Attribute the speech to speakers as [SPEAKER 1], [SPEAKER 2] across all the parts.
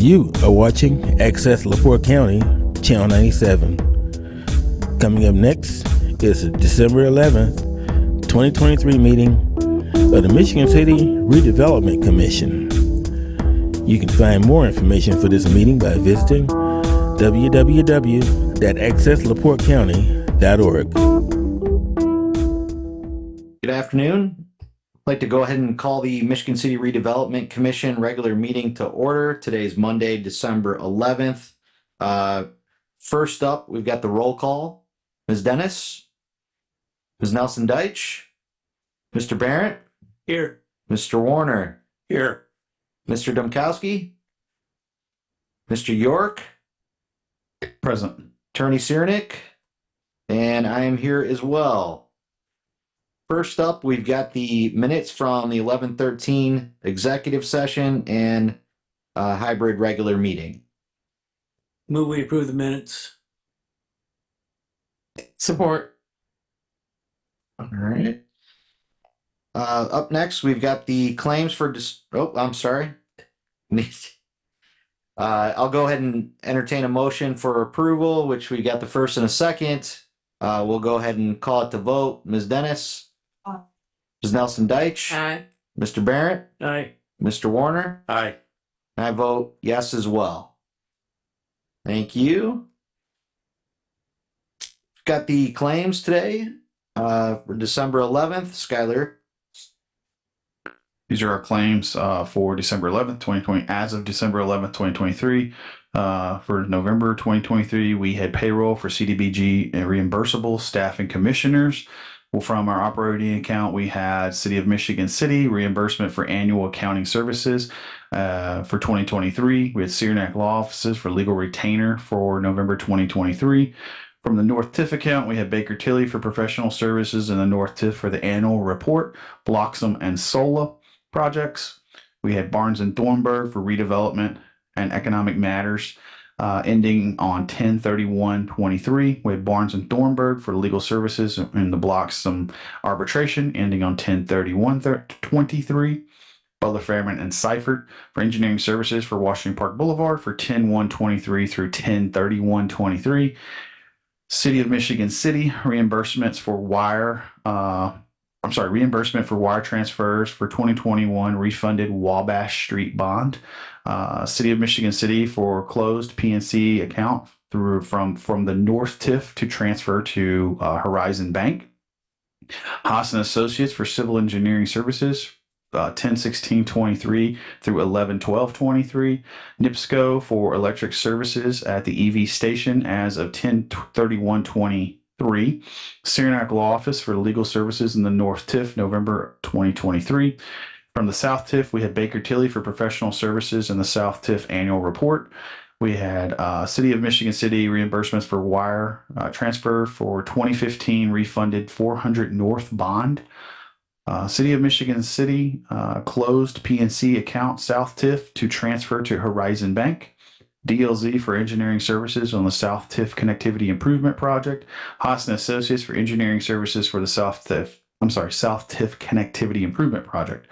[SPEAKER 1] You are watching Access LaPorte County, Channel 97. Coming up next is the December 11th, 2023 meeting of the Michigan City Redevelopment Commission. You can find more information for this meeting by visiting www.accesslaportecounty.org.
[SPEAKER 2] Good afternoon. I'd like to go ahead and call the Michigan City Redevelopment Commission regular meeting to order. Today is Monday, December 11th. First up, we've got the roll call. Ms. Dennis, Ms. Nelson Deitch, Mr. Barrett,
[SPEAKER 3] here,
[SPEAKER 2] Mr. Warner,
[SPEAKER 3] here,
[SPEAKER 2] Mr. Domkowski, Mr. York,
[SPEAKER 3] present.
[SPEAKER 2] Attorney Sirnick, and I am here as well. First up, we've got the minutes from the 11/13 executive session and hybrid regular meeting.
[SPEAKER 3] Move we approve the minutes.
[SPEAKER 4] Support.
[SPEAKER 2] All right. Up next, we've got the claims for I'm sorry. I'll go ahead and entertain a motion for approval, which we got the first and a second. We'll go ahead and call it to vote. Ms. Dennis?
[SPEAKER 4] Aye.
[SPEAKER 2] Ms. Nelson Deitch?
[SPEAKER 4] Aye.
[SPEAKER 2] Mr. Barrett?
[SPEAKER 3] Aye.
[SPEAKER 2] Mr. Warner?
[SPEAKER 3] Aye.
[SPEAKER 2] I vote yes as well. Thank you. We've got the claims today for December 11th. Skylar?
[SPEAKER 5] These are our claims for December 11th, 2020, as of December 11th, 2023. For November 2023, we had payroll for CDBG and reimbursable staff and commissioners. Well, from our operating account, we had City of Michigan City reimbursement for annual accounting services for 2023. We had Searnack Law Offices for legal retainer for November 2023. From the North TIF account, we had Baker Tilly for professional services and the North TIF for the annual report, Bloxham and Sola projects. We had Barnes and Thornburg for redevelopment and economic matters ending on 10/31/23. We had Barnes and Thornburg for legal services and the Bloxham arbitration ending on 10/31/23. Butler, Fairman, and Seifert for engineering services for Washington Park Boulevard for 10/1/23 through 10/31/23. City of Michigan City reimbursements for reimbursement for wire transfers for 2021 refunded Wabash Street bond. City of Michigan City for closed PNC account from the North TIF to transfer to Horizon Bank. Haas and Associates for civil engineering services 10/16/23 through 11/12/23. NIPSCO for electric services at the EV station as of 10/31/23. Searnack Law Office for legal services in the North TIF, November 2023. From the South TIF, we had Baker Tilly for professional services in the South TIF annual report. We had City of Michigan City reimbursements for wire transfer for 2015 refunded 400 North bond. City of Michigan City closed PNC account South TIF to transfer to Horizon Bank. DLZ for engineering services on the South TIF Connectivity Improvement Project. Haas and Associates for engineering services for the South TIF Connectivity Improvement Project.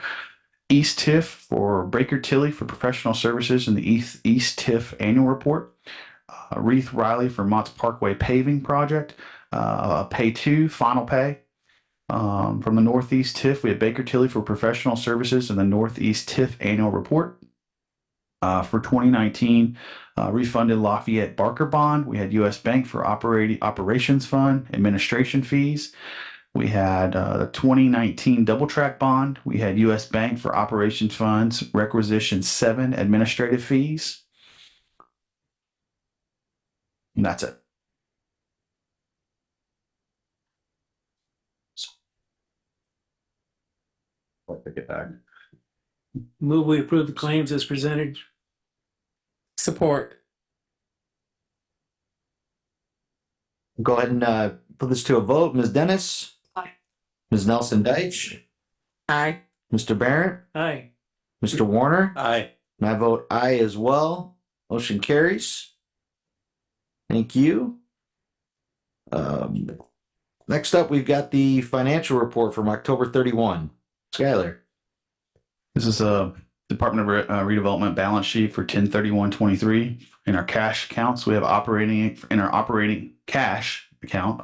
[SPEAKER 5] East TIF for Baker Tilly for professional services in the East TIF annual report. Reith Riley for Mott's Parkway paving project. Pay 2, final pay. From the Northeast TIF, we had Baker Tilly for professional services in the Northeast TIF annual report. For 2019, refunded Lafayette Barker bond. We had U.S. Bank for operations fund, administration fees. We had the 2019 double track bond. We had U.S. Bank for operations funds, requisition 7 administrative fees. And that's it. Let me get back.
[SPEAKER 3] Move we approve the claims as presented.
[SPEAKER 4] Support.
[SPEAKER 2] Go ahead and put this to a vote. Ms. Dennis?
[SPEAKER 4] Aye.
[SPEAKER 2] Ms. Nelson Deitch?
[SPEAKER 4] Aye.
[SPEAKER 2] Mr. Barrett?
[SPEAKER 3] Aye.
[SPEAKER 2] Mr. Warner?
[SPEAKER 3] Aye.
[SPEAKER 2] And I vote aye as well. Motion carries. Thank you. Next up, we've got the financial report from October 31. Skylar.
[SPEAKER 5] This is Department of Redevelopment balance sheet for 10/31/23. In our cash accounts, we have operating cash account,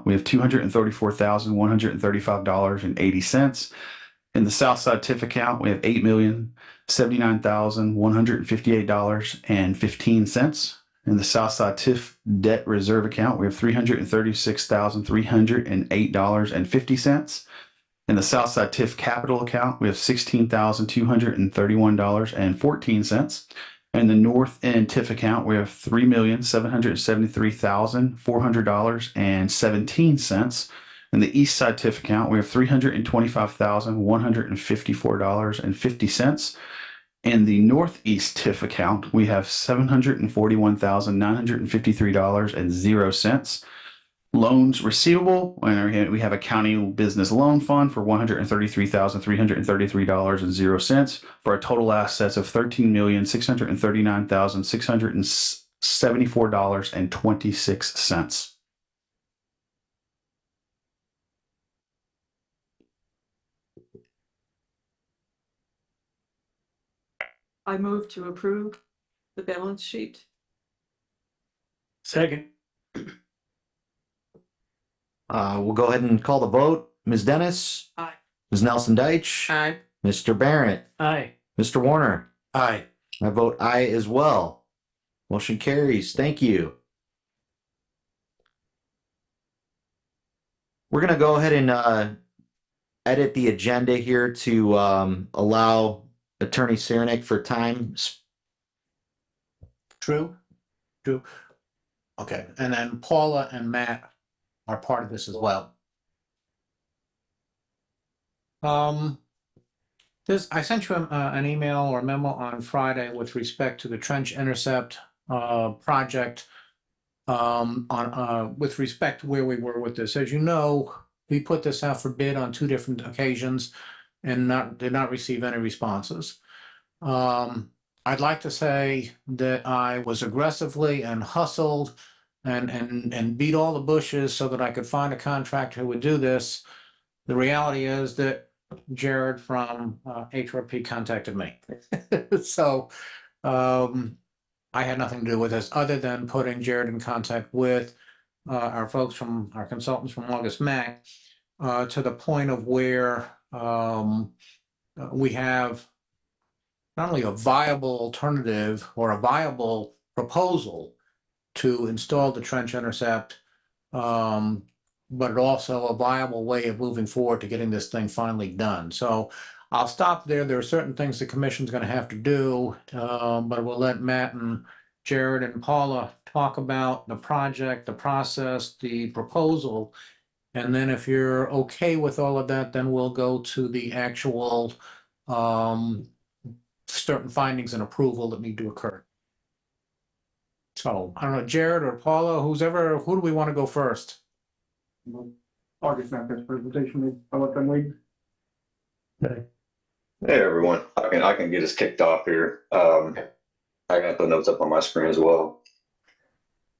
[SPEAKER 5] we have $234,135.80. In the Southside TIF account, we have $8,079,158.15. In the Southside TIF debt reserve account, we have $336,308.50. In the Southside TIF capital account, we have $16,231.14. In the North End TIF account, we have $3,773,400.17. In the East Side TIF account, we have $325,154.50. In the Northeast TIF account, we have $741,953.00. Loans receivable, we have a county business loan fund for $133,333.00 for a total assets of $13,639,674.26.
[SPEAKER 4] I move to approve the balance sheet.
[SPEAKER 3] Second.
[SPEAKER 2] We'll go ahead and call the vote. Ms. Dennis?
[SPEAKER 4] Aye.
[SPEAKER 2] Ms. Nelson Deitch?
[SPEAKER 4] Aye.
[SPEAKER 2] Mr. Barrett?
[SPEAKER 3] Aye.
[SPEAKER 2] Mr. Warner?
[SPEAKER 3] Aye.
[SPEAKER 2] I vote aye as well. Motion carries. Thank you. We're going to go ahead and edit the agenda here to allow Attorney Sarnik for time.
[SPEAKER 6] True. Okay, and then Paula and Matt are part of this as well. I sent you an email or memo on Friday with respect to the trench intercept project. With respect to where we were with this, as you know, we put this out for bid on 2 different occasions and did not receive any responses. I'd like to say that I was aggressively and hustled and beat all the bushes so that I could find a contractor who would do this. The reality is that Jared from HRP contacted me. So I had nothing to do with this other than putting Jared in contact with our consultants from August Mac to the point of where we have not only a viable alternative or a viable proposal to install the trench intercept, but also a viable way of moving forward to getting this thing finally done. So I'll stop there. There are certain things the commission's going to have to do, but we'll let Matt and Jared and Paula talk about the project, the process, the proposal. And then if you're okay with all of that, then we'll go to the actual certain findings and approval that need to occur. So I don't know, Jared or Paula, who do we want to go first?
[SPEAKER 7] August Mac's presentation, I'll let them lead.
[SPEAKER 8] Hey everyone, I can get us kicked off here. I got the notes up on my screen as well.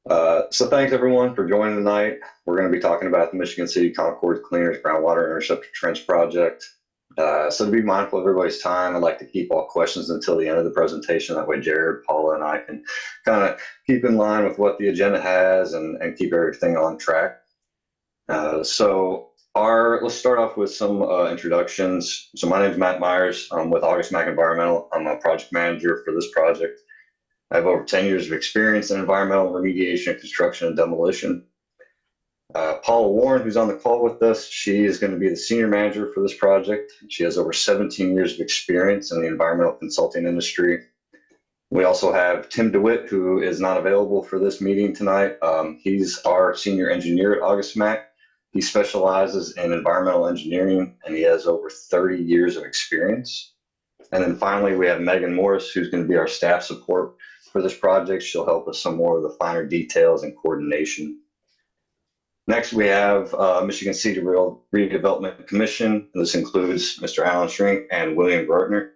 [SPEAKER 8] So thanks everyone for joining tonight. We're going to be talking about the Michigan City Concord Cleaners Groundwater Interceptor Trench Project. So to be mindful of everybody's time, I'd like to keep all questions until the end of the presentation. That way Jared, Paula, and I can kind of keep in line with what the agenda has and keep everything on track. Let's start off with some introductions. So my name is Matt Myers. I'm with August Mac Environmental. I'm a project manager for this project. I have over 10 years of experience in environmental remediation, construction, and demolition. Paula Warren, who's on the call with us, she is going to be the senior manager for this project. She has over 17 years of experience in the environmental consulting industry. We also have Tim DeWitt, who is not available for this meeting tonight. He's our senior engineer at August Mac. He specializes in environmental engineering, and he has over 30 years of experience. And then finally, we have Megan Morris, who's going to be our staff support for this project. She'll help us some more of the finer details and coordination. Next, we have Michigan City Redevelopment Commission. This includes Mr. Alan Shrink and William Grotner.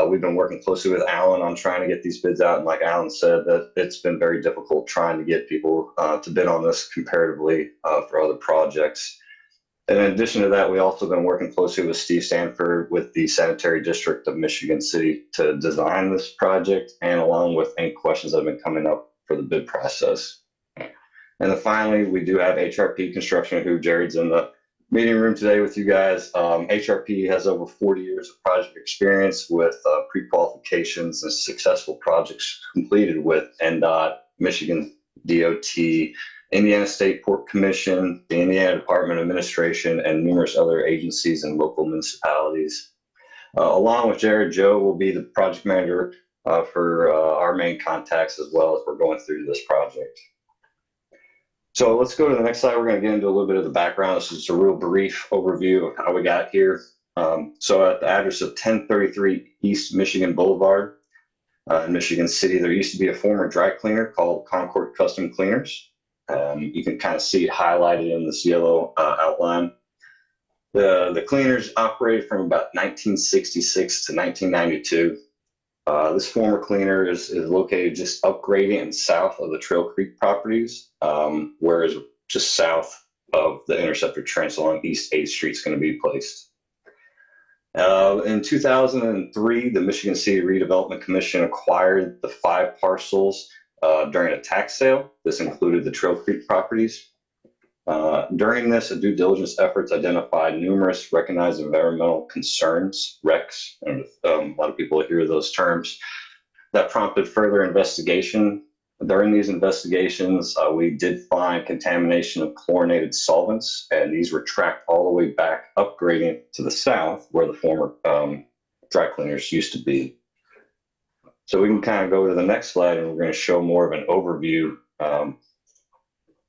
[SPEAKER 8] We've been working closely with Alan on trying to get these bids out. And like Alan said, that it's been very difficult trying to get people to bid on this comparatively for other projects. In addition to that, we also been working closely with Steve Stanford with the Sanitary District of Michigan City to design this project, and along with any questions that have been coming up for the bid process. And then finally, we do have HRP Construction, who Jared's in the meeting room today with you guys. HRP has over 40 years of project experience with pre-qualifications and successful projects completed with NDOT, Michigan DOT, Indiana State Port Commission, the Indiana Department of Administration, and numerous other agencies and local municipalities. Along with Jared, Joe will be the project manager for our main contacts as well as we're going through this project. So let's go to the next slide. We're going to get into a little bit of the background. This is just a real brief overview of how we got here. So at the address of 1033 East Michigan Boulevard in Michigan City, there used to be a former dry cleaner called Concord Custom Cleaners. You can kind of see it highlighted in this yellow outline. The cleaners operated from about 1966 to 1992. This former cleaner is located just up gradient south of the Trail Creek properties, whereas just south of the Interceptor Trench along East 8th Street is going to be placed. In 2003, the Michigan City Redevelopment Commission acquired the 5 parcels during a tax sale. This included the Trail Creek properties. During this, a due diligence efforts identified numerous recognized environmental concerns, RECs, and a lot of people hear those terms, that prompted further investigation. During these investigations, we did find contamination of chlorinated solvents, and these were tracked all the way back up gradient to the south where the former dry cleaners used to be. So we can kind of go to the next slide, and we're going to show more of an overview, kind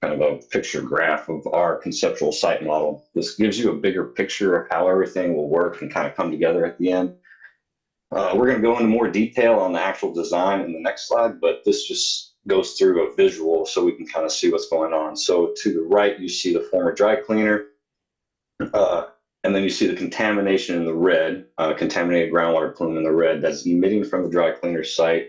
[SPEAKER 8] of a picture graph of our conceptual site model. This gives you a bigger picture of how everything will work and kind of come together at the end. We're going to go into more detail on the actual design in the next slide, but this just goes through a visual so we can kind of see what's going on. So to the right, you see the former dry cleaner, and then you see the contamination in the red, contaminated groundwater plume in the red that's emitting from the dry cleaner site,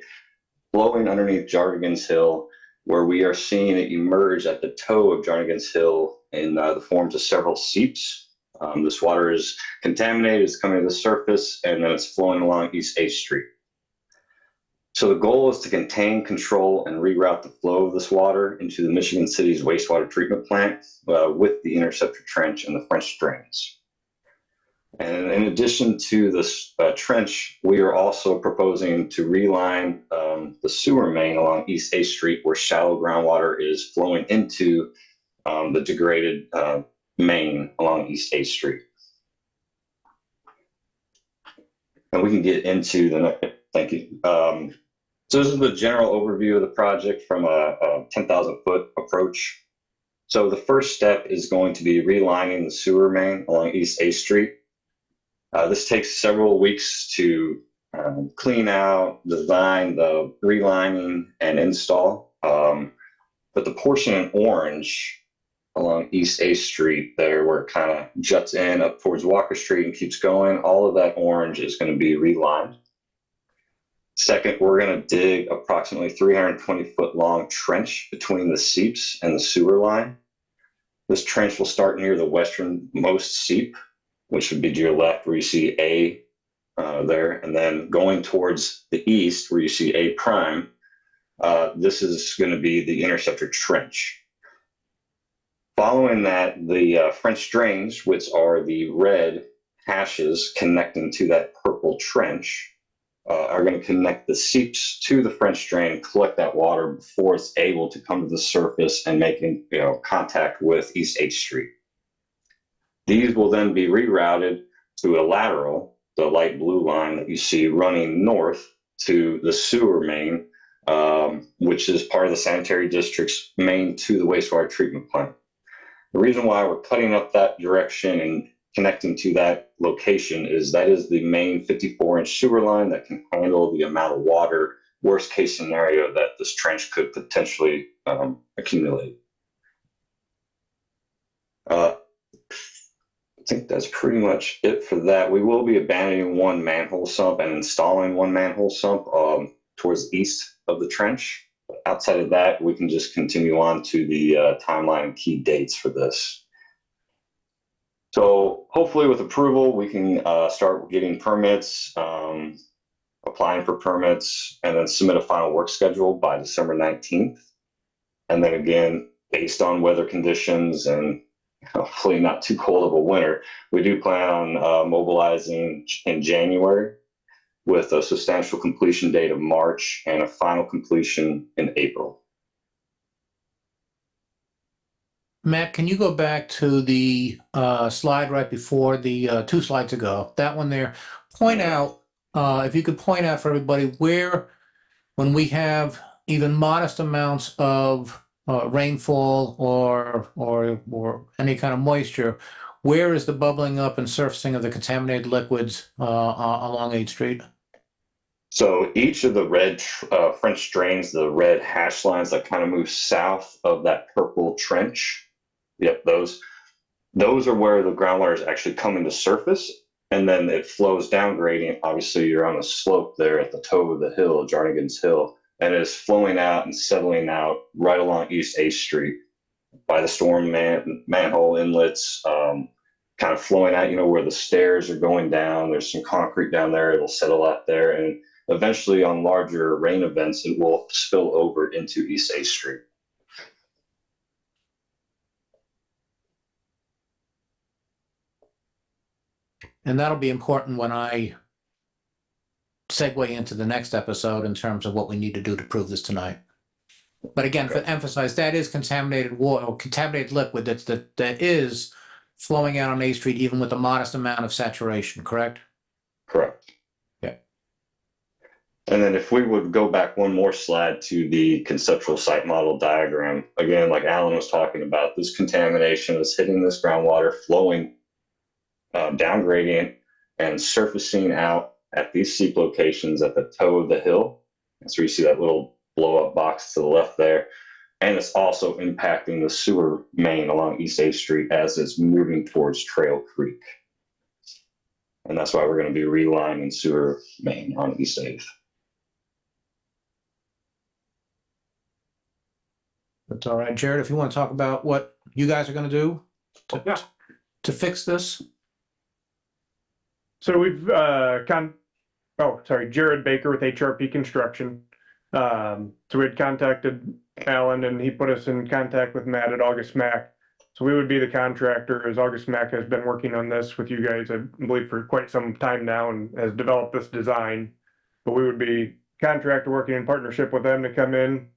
[SPEAKER 8] flowing underneath Jardigan's Hill, where we are seeing it emerge at the toe of Jardigan's Hill in the forms of several seeps. This water is contaminated, it's coming to the surface, and then it's flowing along East 8th Street. So the goal is to contain, control, and reroute the flow of this water into the Michigan City's wastewater treatment plant with the Interceptor Trench and the French drains. And in addition to this trench, we are also proposing to reline the sewer main along East 8th Street, where shallow groundwater is flowing into the degraded main along East 8th Street. And we can get into the next, thank you. So this is the general overview of the project from a 10,000 foot approach. So the first step is going to be relining the sewer main along East 8th Street. This takes several weeks to clean out, design the relining, and install. But the portion in orange along East 8th Street there, where it kind of juts in up towards Walker Street and keeps going, all of that orange is going to be relined. Second, we're going to dig approximately 320-foot long trench between the seeps and the sewer line. This trench will start near the westernmost seep, which would be to your left where you see A there, and then going towards the east where you see A prime, this is going to be the Interceptor Trench. Following that, the French drains, which are the red hashes connecting to that purple trench, are going to connect the seeps to the French drain and collect that water before it's able to come to the surface and making contact with East 8th Street. These will then be rerouted to a lateral, the light blue line that you see running north to the sewer main, which is part of the sanitary district's main to the wastewater treatment plant. The reason why we're cutting up that direction and connecting to that location is that is the main 54-inch sewer line that can handle the amount of water, worst case scenario, that this trench could potentially accumulate. I think that's pretty much it for that. We will be abandoning one manhole sump and installing one manhole sump towards east of the trench. Outside of that, we can just continue on to the timeline and key dates for this. So hopefully with approval, we can start getting permits, applying for permits, and then submit a final work schedule by December 19th. And then again, based on weather conditions and hopefully not too cold of a winter, we do plan on mobilizing in January with a substantial completion date of March and a final completion in April.
[SPEAKER 6] Matt, can you go back to the slide right before the 2 slides ago? That one there. Point out, if you could point out for everybody where, when we have even modest amounts of rainfall or any kind of moisture, where is the bubbling up and surfacing of the contaminated liquids along 8th Street?
[SPEAKER 8] So each of the red French drains, the red hash lines that kind of move south of that purple trench, yep, those are where the groundwater is actually coming to surface, and then it flows down gradient. Obviously, you're on a slope there at the toe of the hill, Jarnigan's Hill, and it is flowing out and settling out right along East 8th Street by the storm manhole inlets, kind of flowing out, where the stairs are going down. There's some concrete down there. It'll settle out there. And eventually on larger rain events, it will spill over into East 8th Street.
[SPEAKER 6] And that'll be important when I segue into the next episode in terms of what we need to do to prove this tonight. But again, to emphasize, that is contaminated water or contaminated liquid that is flowing out on 8th Street, even with a modest amount of saturation, correct?
[SPEAKER 8] Correct.
[SPEAKER 6] Yeah.
[SPEAKER 8] And then if we would go back one more slide to the conceptual site model diagram, again, like Alan was talking about, this contamination is hitting this groundwater, flowing down gradient and surfacing out at these seep locations at the toe of the hill. And so you see that little blow up box to the left there. And it's also impacting the sewer main along East 8th Street as it's moving towards Trail Creek. And that's why we're going to be relining sewer main on East 8th.
[SPEAKER 6] That's all right. Jared, if you want to talk about what you guys are going to do to fix this.
[SPEAKER 7] So we've Jared Baker with HRP Construction. So we had contacted Alan and he put us in contact with Matt at August Mac. So we would be the contractor, as August Mac has been working on this with you guys, I believe, for quite some time now and has developed this design. But we would be contractor working in partnership with them to come in,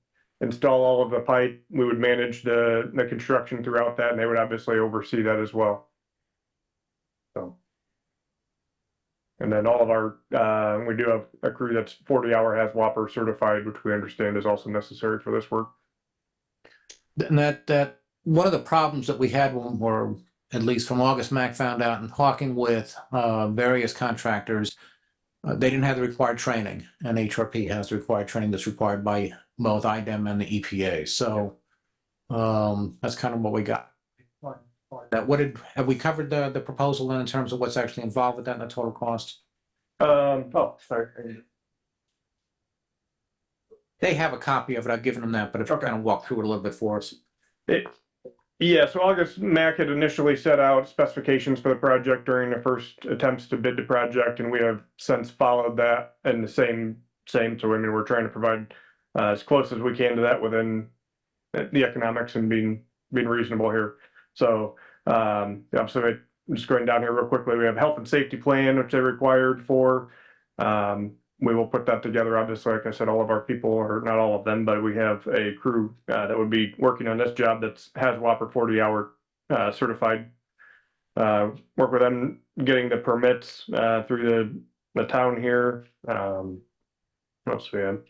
[SPEAKER 7] install all of the pipe. We would manage the construction throughout that, and they would obviously oversee that as well. So. And then all of our, we do have a crew that's 40-hour has Whopper certified, which we understand is also necessary for this work.
[SPEAKER 6] And that one of the problems that we had when we're, at least from August Mac found out and talking with various contractors, they didn't have the required training, and HRP has the required training that's required by both IDEM and the EPA. So that's kind of what we got. Have we covered the proposal then in terms of what's actually involved with that and the total cost?
[SPEAKER 7] Sorry.
[SPEAKER 6] They have a copy of it. I've given them that, but if you kind of walk through it a little bit for us.
[SPEAKER 7] So August Mac had initially set out specifications for the project during the first attempts to bid the project, and we have since followed that in the same. So I mean, we're trying to provide as close as we can to that within the economics and being reasonable here. So so just going down here real quickly, we have health and safety plan, which they required for. We will put that together. Obviously, like I said, all of our people, or not all of them, but we have a crew that would be working on this job that has Whopper 40-hour certified. Work with them getting the permits through the town here. What else we have?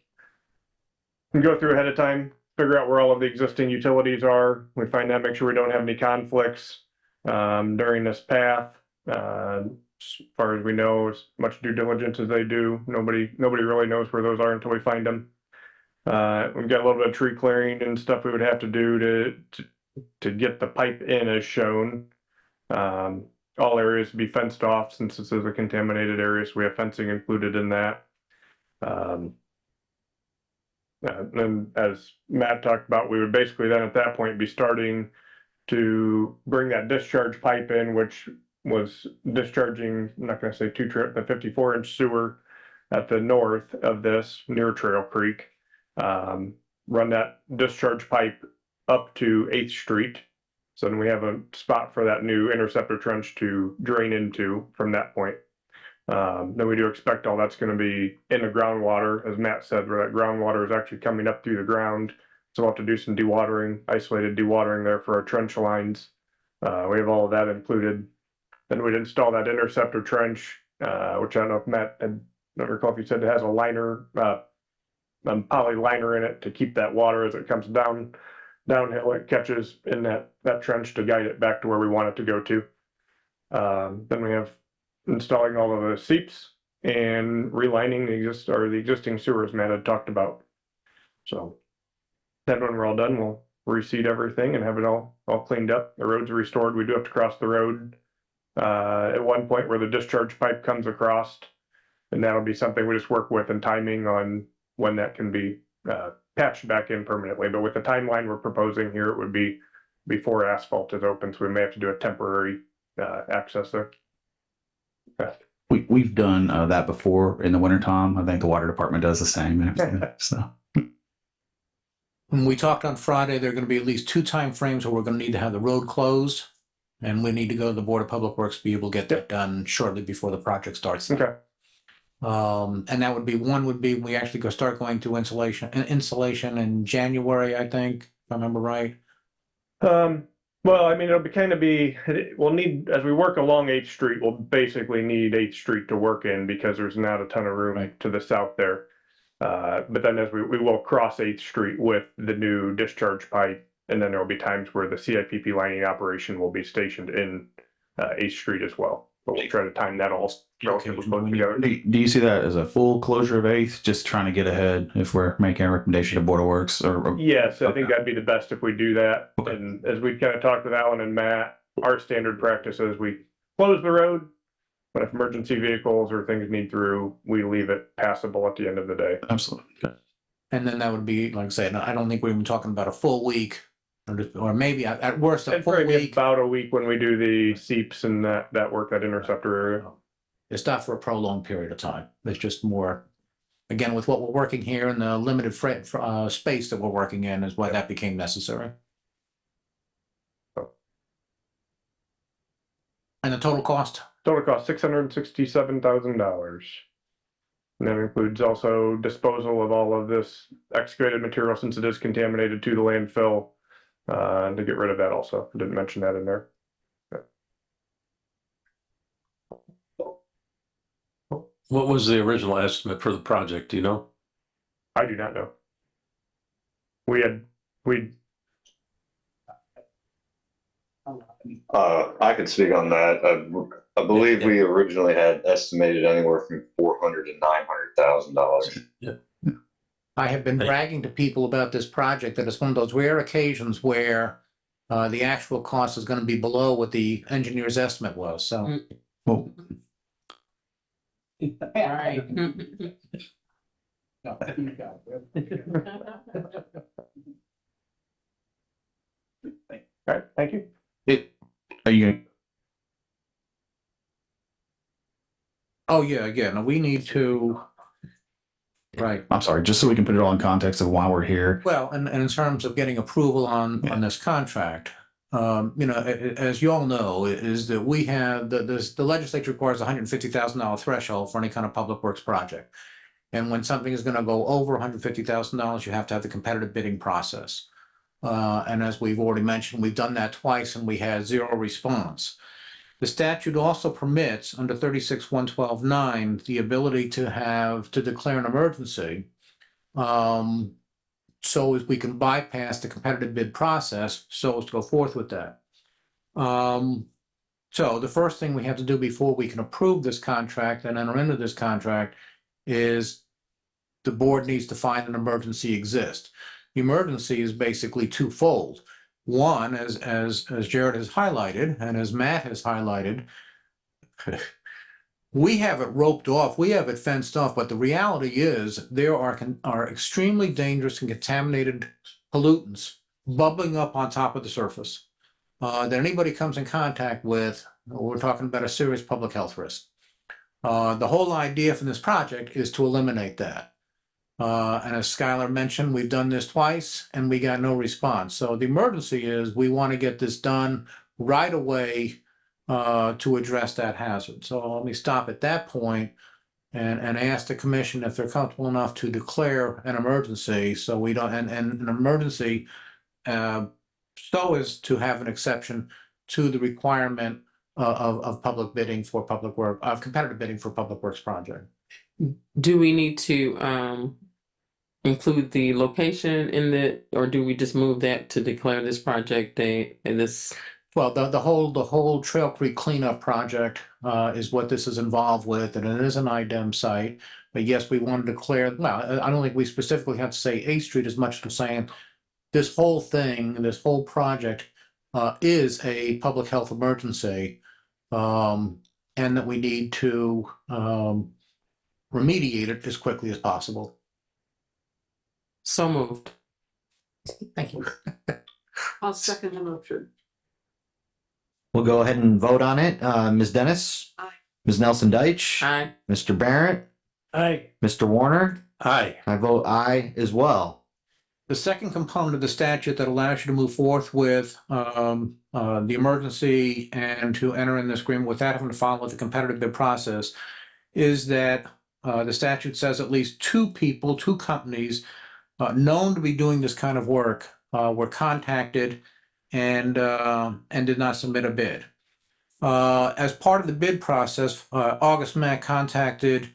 [SPEAKER 7] We go through ahead of time, figure out where all of the existing utilities are. We find that, make sure we don't have any conflicts during this path. As far as we know, as much due diligence as they do, nobody really knows where those are until we find them. We've got a little bit of tree clearing and stuff we would have to do to get the pipe in as shown. All areas to be fenced off since this is a contaminated area, so we have fencing included in that. And as Matt talked about, we would basically then at that point be starting to bring that discharge pipe in, which was discharging, I'm not gonna say the 54-inch sewer at the north of this near Trail Creek. Run that discharge pipe up to 8th Street. So then we have a spot for that new interceptor trench to drain into from that point. Then we do expect all that's going to be in the groundwater, as Matt said, where that groundwater is actually coming up through the ground. So we'll have to do some dewatering, isolated dewatering there for our trench lines. We have all of that included. Then we'd install that interceptor trench, which I don't know if Matt had, I don't recall if you said it has a liner, poly liner in it to keep that water as it comes downhill. It catches in that trench to guide it back to where we want it to go to. Then we have installing all of the seeps and relining the existing sewers Matt had talked about. So then when we're all done, we'll reseed everything and have it all cleaned up. The roads are restored. We do have to cross the road at one point where the discharge pipe comes across, and that'll be something we just work with and timing on when that can be patched back in permanently. But with the timeline we're proposing here, it would be before asphalt is open, so we may have to do a temporary access there.
[SPEAKER 5] We've done that before in the wintertime. I think the water department does the same. So
[SPEAKER 6] When we talked on Friday, there are going to be at least 2 time frames where we're going to need to have the road closed. And we need to go to the Board of Public Works to be able to get that done shortly before the project starts.
[SPEAKER 7] Okay.
[SPEAKER 6] And that would be, one would be, we actually start going to installation in January, I think, if I remember right.
[SPEAKER 7] Well, I mean, we'll need, as we work along 8th Street, we'll basically need 8th Street to work in because there's not a ton of room to the south there. But then as we will cross 8th Street with the new discharge pipe, and then there will be times where the CIPP lining operation will be stationed in 8th Street as well. But we'll try to time that all relatively close together.
[SPEAKER 5] do you see that as a full closure of 8th, just trying to get ahead if we're making a recommendation to Board of Works?
[SPEAKER 7] Yes, I think that'd be the best if we do that.
[SPEAKER 5] Okay.
[SPEAKER 7] And as we kind of talked with Alan and Matt, our standard practice is we close the road, but if emergency vehicles or things need through, we leave it passable at the end of the day.
[SPEAKER 5] Absolutely. Okay.
[SPEAKER 6] And then that would be, like I said, I don't think we're even talking about a full week, or maybe at worst a
[SPEAKER 7] It'd
[SPEAKER 6] full
[SPEAKER 7] probably be
[SPEAKER 6] week.
[SPEAKER 7] about a week when we do the seeps and that work, that interceptor area.
[SPEAKER 6] It's not for a prolonged period of time. It's just more, again, with what we're working here and the limited space that we're working in is why that became necessary. And the total cost?
[SPEAKER 7] Total cost $667,000. And that includes also disposal of all of this excavated material since it is contaminated to the landfill, to get rid of that also. I didn't mention that in there.
[SPEAKER 9] What was the original estimate for the project, do you know?
[SPEAKER 7] I do not know.
[SPEAKER 8] I could speak on that. I believe we originally had estimated anywhere from $400,000 to $900,000.
[SPEAKER 6] I have been bragging to people about this project that it's one of those rare occasions where the actual cost is going to be below what the engineer's estimate was. So.
[SPEAKER 5] Well,
[SPEAKER 6] All right.
[SPEAKER 7] All right, thank you.
[SPEAKER 5] are you?
[SPEAKER 6] Oh, yeah, again, we need to, right.
[SPEAKER 5] I'm sorry, just so we can put it all in context of why we're here.
[SPEAKER 6] Well, and in terms of getting approval on this contract, as you all know, is that we have, the legislature requires $150,000 threshold for any kind of public works project. And when something is going to go over $150,000, you have to have the competitive bidding process. And as we've already mentioned, we've done that twice and we had 0 response. The statute also permits under 36-112-9 the ability to declare an emergency, so as we can bypass the competitive bid process, so as to go forth with that. So the first thing we have to do before we can approve this contract and enter into this contract is the board needs to find an emergency exists. The emergency is basically twofold. One, as Jared has highlighted and as Matt has highlighted, we have it roped off, we have it fenced off, but the reality is there are extremely dangerous and contaminated pollutants bubbling up on top of the surface. that anybody comes in contact with, we're talking about a serious public health risk. The whole idea for this project is to eliminate that. And as Skylar mentioned, we've done this twice and we got no response. So the emergency is we want to get this done right away to address that hazard. So let me stop at that point and ask the commission if they're comfortable enough to declare an emergency. So we don't, and an emergency so as to have an exception to the requirement of public bidding for public work, of competitive bidding for public works project.
[SPEAKER 10] Do we need to include the location in the, or do we just move that to declare this project date and this?
[SPEAKER 6] Well, the whole Trail Creek cleanup project is what this is involved with, and it is an IDEM site. But yes, we want to declare, well, I don't think we specifically have to say 8th Street as much as saying this whole thing, this whole project is a public health emergency, and that we need to remediate it as quickly as possible.
[SPEAKER 10] So moved.
[SPEAKER 6] Thank you.
[SPEAKER 4] I'll second the motion.
[SPEAKER 2] We'll go ahead and vote on it. Ms. Dennis?
[SPEAKER 4] Aye.
[SPEAKER 2] Ms. Nelson Deitch?
[SPEAKER 10] Aye.
[SPEAKER 2] Mr. Barrett?
[SPEAKER 3] Aye.
[SPEAKER 2] Mr. Warner?
[SPEAKER 9] Aye.
[SPEAKER 2] I vote aye as well.
[SPEAKER 6] The second component of the statute that allows you to move forth with the emergency and to enter in this agreement without having to follow the competitive bid process is that the statute says at least two companies known to be doing this kind of work were contacted and did not submit a bid. As part of the bid process, August Mack contacted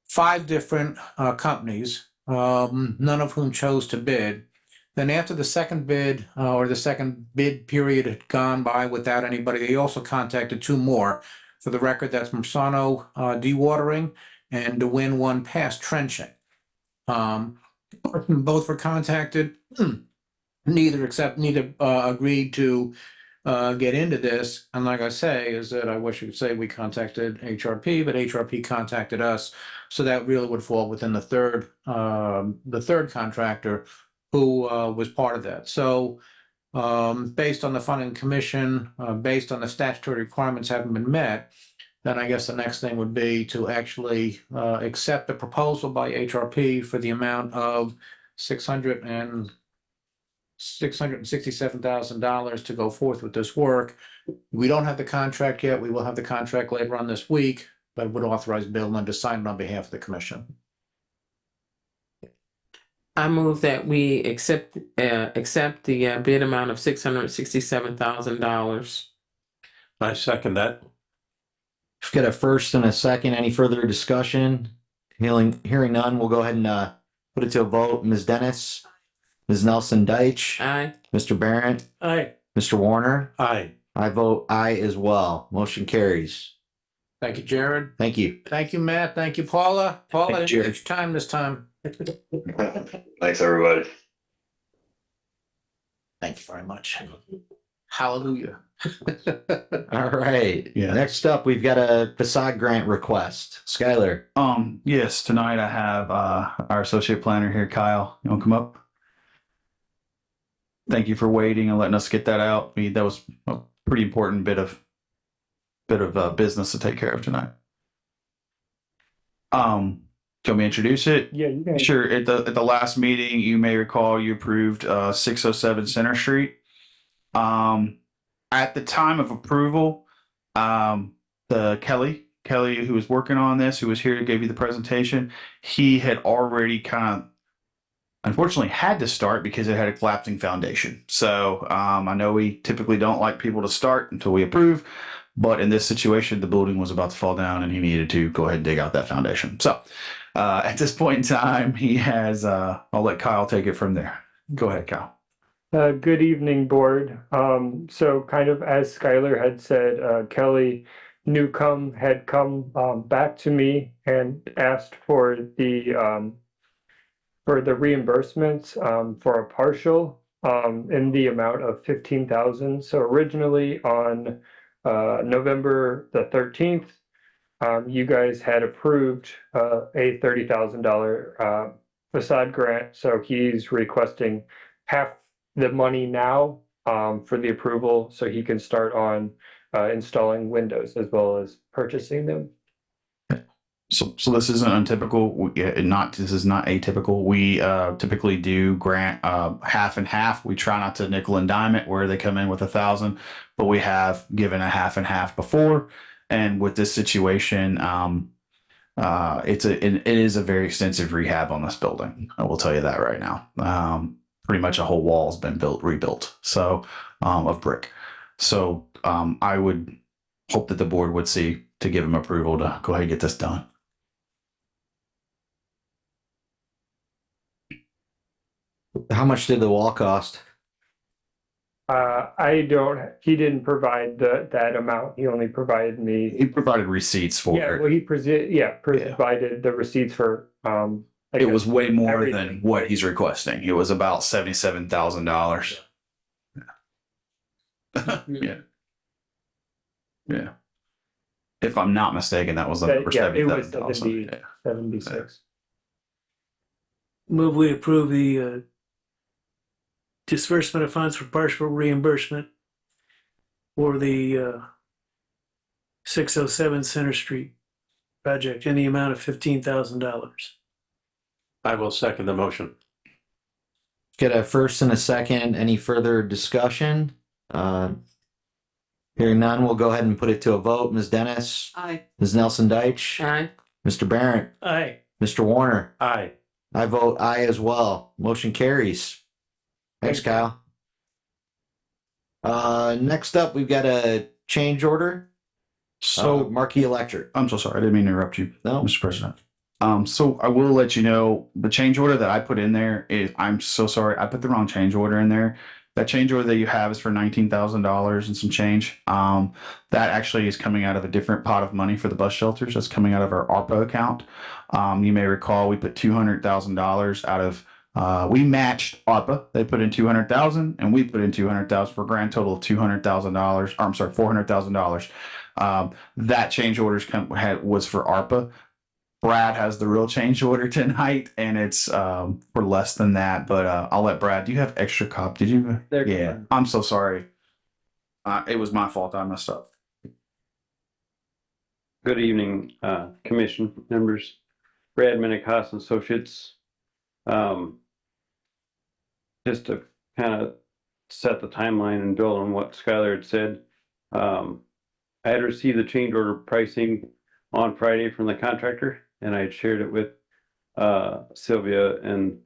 [SPEAKER 6] 5 different companies, none of whom chose to bid. Then after the second bid or the second bid period had gone by without anybody, they also contacted 2 more. For the record, that's Mersano Dewatering and DeWin One Pass Trenching. Both were contacted. Neither agreed to get into this. And like I say, is that I wish I could say we contacted HRP, but HRP contacted us. So that really would fall within the third contractor who was part of that. So based on the funding commission, based on the statutory requirements having been met, then I guess the next thing would be to actually accept the proposal by HRP for the amount of $667,000 to go forth with this work. We don't have the contract yet. We will have the contract later on this week, but would authorize Bill Lynn to sign it on behalf of the commission.
[SPEAKER 10] I move that we accept the bid amount of $667,000.
[SPEAKER 9] I second that.
[SPEAKER 2] We've got a first and a second. Any further discussion? Hearing none, we'll go ahead and put it to a vote. Ms. Dennis? Ms. Nelson Deitch?
[SPEAKER 10] Aye.
[SPEAKER 2] Mr. Barrett?
[SPEAKER 3] Aye.
[SPEAKER 2] Mr. Warner?
[SPEAKER 9] Aye.
[SPEAKER 2] I vote aye as well. Motion carries.
[SPEAKER 6] Thank you, Jared.
[SPEAKER 2] Thank you.
[SPEAKER 6] Thank you, Matt. Thank you, Paula. Paula,
[SPEAKER 2] Thank
[SPEAKER 6] it's
[SPEAKER 2] you,
[SPEAKER 6] your
[SPEAKER 2] Jared.
[SPEAKER 6] time this time.
[SPEAKER 8] Thanks, everybody.
[SPEAKER 6] Thank you very much. Hallelujah.
[SPEAKER 2] All right.
[SPEAKER 5] Yeah.
[SPEAKER 2] Next up, we've got a facade grant request. Skylar.
[SPEAKER 5] Yes, tonight I have our associate planner here, Kyle. You want to come up? Thank you for waiting and letting us get that out. That was a pretty important bit of business to take care of tonight. Do you want me to introduce it?
[SPEAKER 7] Yeah, you can.
[SPEAKER 5] Sure. At the last meeting, you may recall you approved 607 Center Street. At the time of approval, the Kelly, who was working on this, who was here to give you the presentation, he had already kind of unfortunately had to start because it had a collapsing foundation. So I know we typically don't like people to start until we approve, but in this situation, the building was about to fall down and he needed to go ahead and dig out that foundation. So at this point in time, he has, I'll let Kyle take it from there. Go ahead, Kyle.
[SPEAKER 7] Good evening, board. So kind of as Skylar had said, Kelly Newcomb had come back to me and asked for the reimbursements for a partial in the amount of $15,000. So originally on November the 13th, you guys had approved a $30,000 facade grant. So he's requesting half the money now for the approval so he can start on installing windows as well as purchasing them.
[SPEAKER 5] So this isn't untypical. This is not atypical. We typically do grant half and half. We try not to nickel and dime it where they come in with 1,000, but we have given a half and half before. And with this situation, it is a very extensive rehab on this building. I will tell you that right now. Pretty much a whole wall has been rebuilt. So of brick. So I would hope that the board would see to give him approval to go ahead and get this done.
[SPEAKER 2] How much did the wall cost?
[SPEAKER 7] He didn't provide that amount. He only provided me.
[SPEAKER 5] He provided receipts for
[SPEAKER 7] Yeah,
[SPEAKER 5] it.
[SPEAKER 7] well, he provided the receipts for,
[SPEAKER 5] It was way more than what he's requesting. It was about $77,000. Yeah. Yeah. If I'm not mistaken, that was the number,
[SPEAKER 7] it was
[SPEAKER 5] 77,000.
[SPEAKER 7] 76.
[SPEAKER 3] Move we approve the disbursement of funds for partial reimbursement for the 607 Center Street project in the amount of $15,000.
[SPEAKER 9] I will second the motion.
[SPEAKER 2] Get a first and a second. Any further discussion? Hearing none, we'll go ahead and put it to a vote. Ms. Dennis?
[SPEAKER 4] Aye.
[SPEAKER 2] Ms. Nelson Deitch?
[SPEAKER 10] Aye.
[SPEAKER 2] Mr. Barrett?
[SPEAKER 3] Aye.
[SPEAKER 2] Mr. Warner?
[SPEAKER 9] Aye.
[SPEAKER 2] I vote aye as well. Motion carries. Thanks, Kyle. Next up, we've got a change order.
[SPEAKER 5] So
[SPEAKER 2] Marquee Electric.
[SPEAKER 5] I'm so sorry. I didn't mean to interrupt you,
[SPEAKER 2] No.
[SPEAKER 5] Mr. President. So I will let you know the change order that I put in there is, I'm so sorry. I put the wrong change order in there. That change order that you have is for $19,000 and some change. That actually is coming out of a different pot of money for the bus shelters. That's coming out of our ARPA account. You may recall we put $200,000 out of, we matched ARPA. They put in $200,000 and we put in $200,000 for a grand total of $200,000. I'm sorry, $400,000. That change orders was for ARPA. Brad has the real change order tonight, and it's for less than that. But I'll let Brad. Do you have extra cop? Did you? Yeah. I'm so sorry. It was my fault. I messed up.
[SPEAKER 11] Good evening, commission members. Brad Minikos and Associates. Just to kind of set the timeline and build on what Skylar had said. I had received the change order pricing on Friday from the contractor, and I had shared it with Sylvia and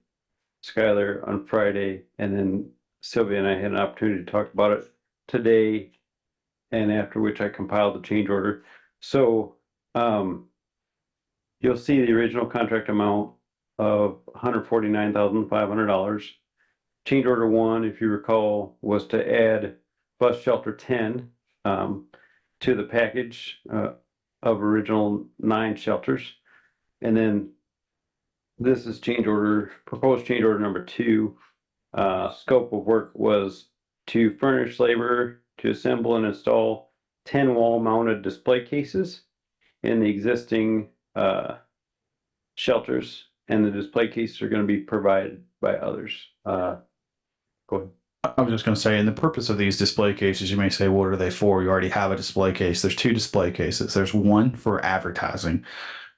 [SPEAKER 11] Skylar on Friday, and then Sylvia and I had an opportunity to talk about it today, and after which I compiled the change order. So you'll see the original contract amount of $149,500. Change order 1, if you recall, was to add bus shelter 10 to the package of original 9 shelters. And then this is proposed change order number 2. Scope of work was to furnish labor to assemble and install 10 wall mounted display cases in the existing shelters, and the display cases are going to be provided by others. Go ahead.
[SPEAKER 5] I was just going to say, in the purpose of these display cases, you may say, what are they for? You already have a display case. There's 2 display cases. There's one for advertising,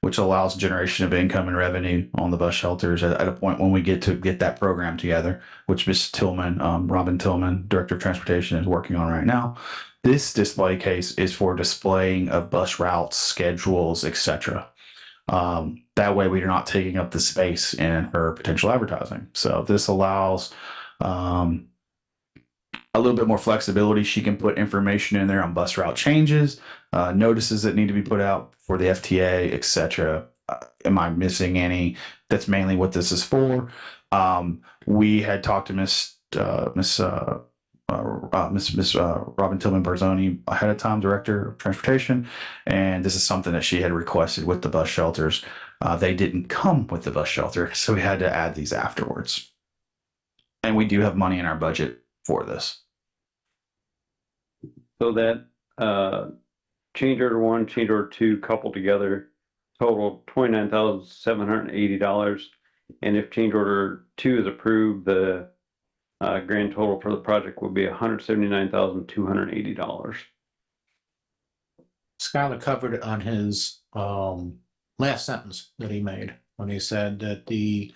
[SPEAKER 5] which allows generation of income and revenue on the bus shelters at a point when we get that program together, which Ms. Tillman, Robin Tillman, Director of Transportation, is working on right now. This display case is for displaying of bus routes, schedules, etc. That way we are not taking up the space in her potential advertising. So this allows a little bit more flexibility. She can put information in there on bus route changes, notices that need to be put out for the FTA, etc. Am I missing any? That's mainly what this is for. We had talked to Miss Robin Tillman Barzoni ahead of time, Director of Transportation, and this is something that she had requested with the bus shelters. They didn't come with the bus shelter, so we had to add these afterwards. And we do have money in our budget for this.
[SPEAKER 11] So that change order 1, change order 2 coupled together total $29,780. And if change order 2 is approved, the Grand total for the project will be $179,280.
[SPEAKER 6] Skylar covered it on his last sentence that he made when he said that the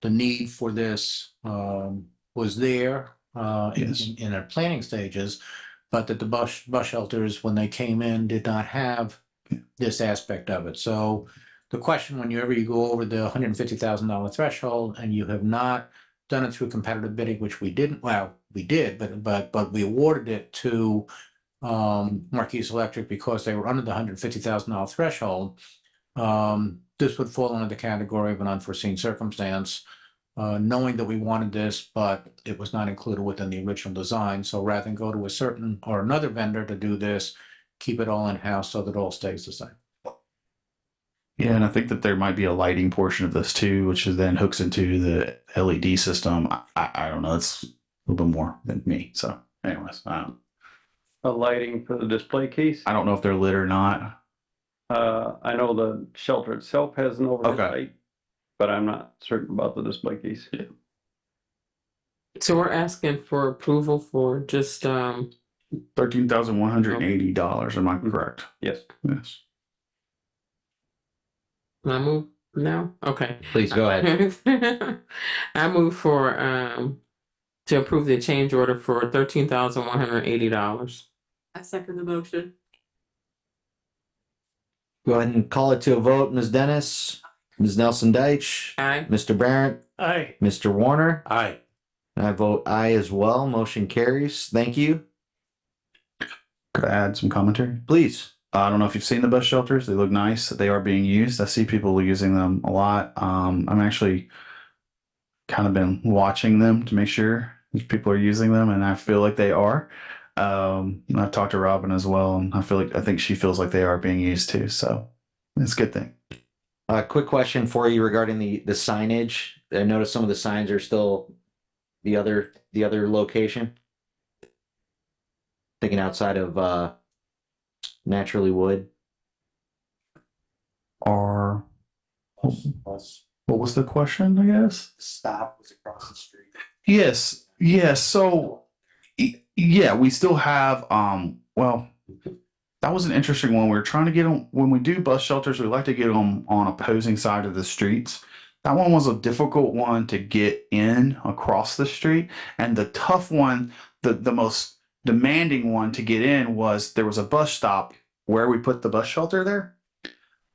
[SPEAKER 6] need for this was there
[SPEAKER 5] Yes.
[SPEAKER 6] in our planning stages, but that the bus shelters, when they came in, did not have this aspect of it. So the question, whenever you go over the $150,000 threshold and you have not done it through competitive bidding, which we didn't, well, we did, but we awarded it to Marquise Electric because they were under the $150,000 threshold. This would fall under the category of an unforeseen circumstance, knowing that we wanted this, but it was not included within the original design. So rather than go to a certain or another vendor to do this, keep it all in-house so that it all stays the same.
[SPEAKER 5] Yeah, and I think that there might be a lighting portion of this too, which is then hooks into the LED system. I don't know. It's a little bit more than me. So, anyways,
[SPEAKER 11] A lighting for the display case.
[SPEAKER 5] I don't know if they're lit or not.
[SPEAKER 11] I know the shelter itself has an overhead
[SPEAKER 5] Okay.
[SPEAKER 11] light, but I'm not certain about the display case.
[SPEAKER 10] So we're asking for approval for just
[SPEAKER 5] $13,180. Am I correct?
[SPEAKER 11] Yes.
[SPEAKER 5] Yes.
[SPEAKER 10] I move now? Okay.
[SPEAKER 2] Please go ahead.
[SPEAKER 10] I move for to approve the change order for $13,180.
[SPEAKER 4] I second the motion.
[SPEAKER 2] Go ahead and call it to a vote. Ms. Dennis, Ms. Nelson Deitch,
[SPEAKER 10] Aye.
[SPEAKER 2] Mr. Barrett,
[SPEAKER 3] Aye.
[SPEAKER 2] Mr. Warner.
[SPEAKER 9] Aye.
[SPEAKER 2] I vote aye as well. Motion carries. Thank you.
[SPEAKER 5] Could I add some commentary?
[SPEAKER 2] Please.
[SPEAKER 5] I don't know if you've seen the bus shelters. They look nice. They are being used. I see people using them a lot. I'm actually kind of been watching them to make sure if people are using them, and I feel like they are. And I've talked to Robin as well, and I think she feels like they are being used too. So it's a good thing.
[SPEAKER 2] Quick question for you regarding the signage. I noticed some of the signs are still the other location. Thinking outside of Naturally Wood.
[SPEAKER 5] Or what was the question? I guess.
[SPEAKER 6] Stop was across the street.
[SPEAKER 5] Yes. Yes. So yeah, we still have well, that was an interesting one. We were trying to get them when we do bus shelters, we like to get them on opposing side of the streets. That one was a difficult one to get in across the street. And the tough one, the most demanding one to get in was there was a bus stop where we put the bus shelter there.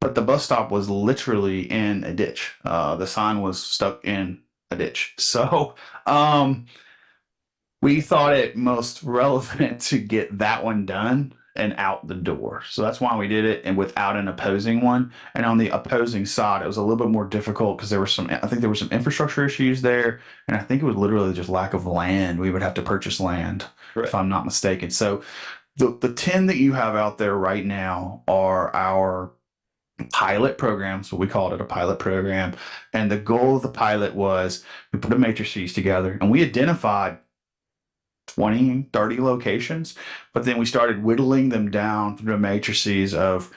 [SPEAKER 5] But the bus stop was literally in a ditch. The sign was stuck in a ditch. So we thought it most relevant to get that one done and out the door. So that's why we did it, and without an opposing one. And on the opposing side, it was a little bit more difficult because I think there were some infrastructure issues there. And I think it was literally just lack of land. We would have to purchase land, if I'm not mistaken. So the 10 that you have out there right now are our pilot program. So we called it a pilot program. And the goal of the pilot was we put a matrices together and we identified 20, 30 locations, but then we started whittling them down through the matrices of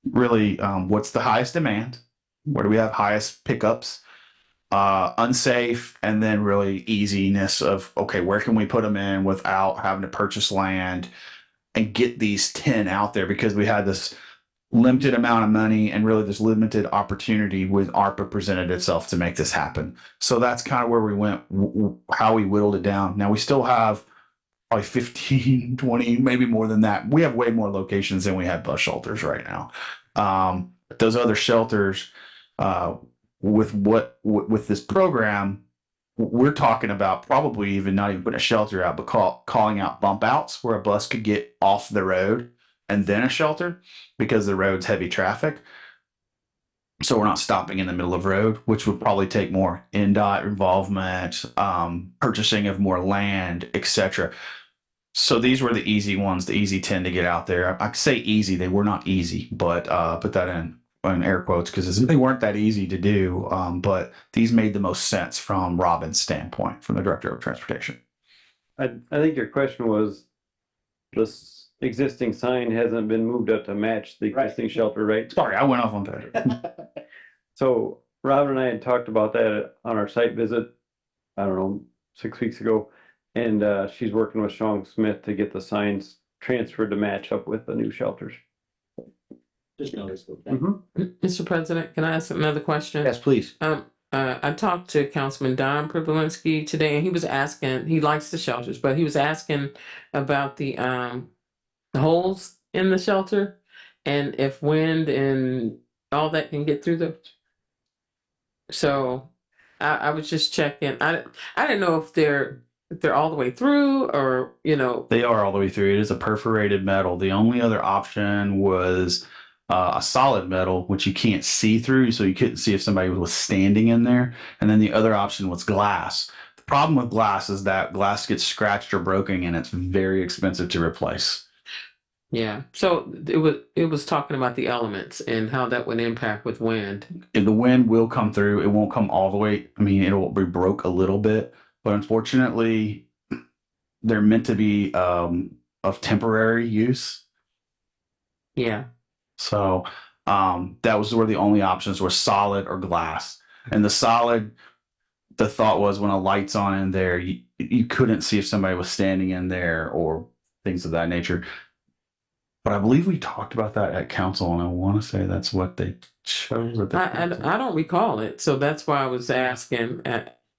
[SPEAKER 5] really what's the highest demand, where do we have highest pickups, unsafe, and then really easiness of, okay, where can we put them in without having to purchase land and get these 10 out there, because we had this limited amount of money and really this limited opportunity with ARPA presented itself to make this happen. So that's kind of where we went, how we whittled it down. Now we still have probably 15, 20, maybe more than that. We have way more locations than we have bus shelters right now. Those other shelters, with this program, we're talking about probably even not even putting a shelter out, but calling out bump outs where a bus could get off the road and then a shelter because the road's heavy traffic. So we're not stopping in the middle of road, which would probably take more NDOT involvement, purchasing of more land, etc. So these were the easy ones, the easy 10 to get out there. I say easy, they were not easy, but put that in air quotes because they weren't that easy to do. But these made the most sense from Robin's standpoint, from the Director of Transportation.
[SPEAKER 11] I think your question was this existing sign hasn't been moved up to match the existing shelter, right?
[SPEAKER 5] Sorry, I went off on that.
[SPEAKER 11] So Robin and I had talked about that on our site visit, I don't know, 6 weeks ago. And she's working with Sean Smith to get the signs transferred to match up with the new shelters.
[SPEAKER 2] Just noticed.
[SPEAKER 10] Mr. President, can I ask another question?
[SPEAKER 2] Yes, please.
[SPEAKER 10] I talked to Councilman Don Privilinski today, and he was asking, he likes the shelters, but he was asking about the holes in the shelter and if wind and all that can get through the. So I was just checking. I didn't know if they're all the way through or,
[SPEAKER 5] They are all the way through. It is a perforated metal. The only other option was a solid metal, which you can't see through, so you couldn't see if somebody was standing in there. And then the other option was glass. The problem with glass is that glass gets scratched or broken, and it's very expensive to replace.
[SPEAKER 10] Yeah. So it was talking about the elements and how that would impact with wind.
[SPEAKER 5] And the wind will come through. It won't come all the way. I mean, it'll be broke a little bit, but unfortunately, they're meant to be of temporary use.
[SPEAKER 10] Yeah.
[SPEAKER 5] So that was where the only options were solid or glass. And the solid, the thought was when a light's on in there, you couldn't see if somebody was standing in there or things of that nature. But I believe we talked about that at council, and I want to say that's what they chose.
[SPEAKER 10] I don't recall it, so that's why I was asking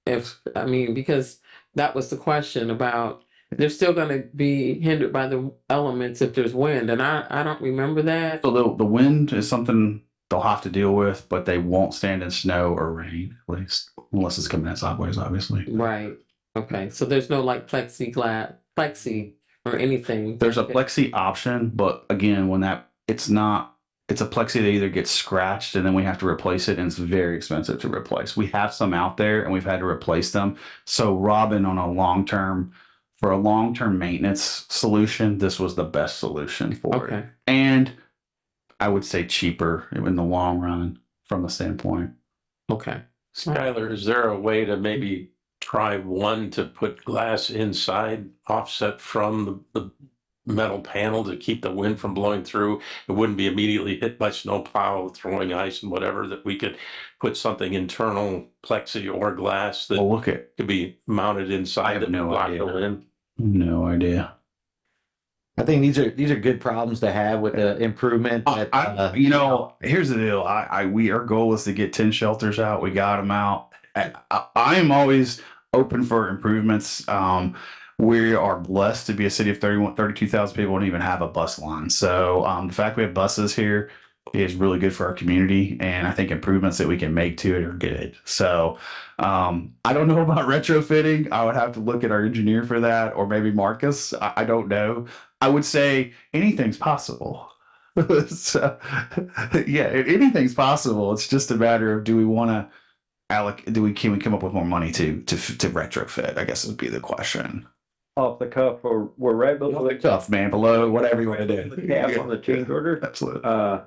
[SPEAKER 10] because that was the question about they're still going to be hindered by the elements if there's wind, and I don't remember that.
[SPEAKER 5] So the wind is something they'll have to deal with, but they won't stand in snow or rain, at least unless it's coming in sideways, obviously.
[SPEAKER 10] Right. Okay. So there's no like plexi or anything.
[SPEAKER 5] There's a plexi option, but again, it's a plexi that either gets scratched and then we have to replace it, and it's very expensive to replace. We have some out there and we've had to replace them. So Robin, for a long-term maintenance solution, this was the best solution for it. And I would say cheaper in the long run from the standpoint.
[SPEAKER 10] Okay.
[SPEAKER 9] Skylar, is there a way to maybe try one to put glass inside, offset from the metal panel to keep the wind from blowing through? It wouldn't be immediately hit by snowplow, throwing ice and whatever, that we could put something internal, plexi or glass that could be mounted inside that block the wind.
[SPEAKER 5] No idea.
[SPEAKER 2] I think these are good problems to have with the improvement.
[SPEAKER 5] Here's the deal. Our goal is to get 10 shelters out. We got them out. I am always open for improvements. We are blessed to be a city of 32,000 people and even have a bus line. So the fact we have buses here is really good for our community, and I think improvements that we can make to it are good. So I don't know about retrofitting. I would have to look at our engineer for that, or maybe Marcus. I don't know. I would say anything's possible. So, yeah, anything's possible. It's just a matter of, do we want to can we come up with more money to retrofit? I guess would be the question.
[SPEAKER 11] Off the cuff, or we're right below the
[SPEAKER 5] tough, man, below whatever you want to do.
[SPEAKER 11] cap on the change order.
[SPEAKER 5] Absolutely.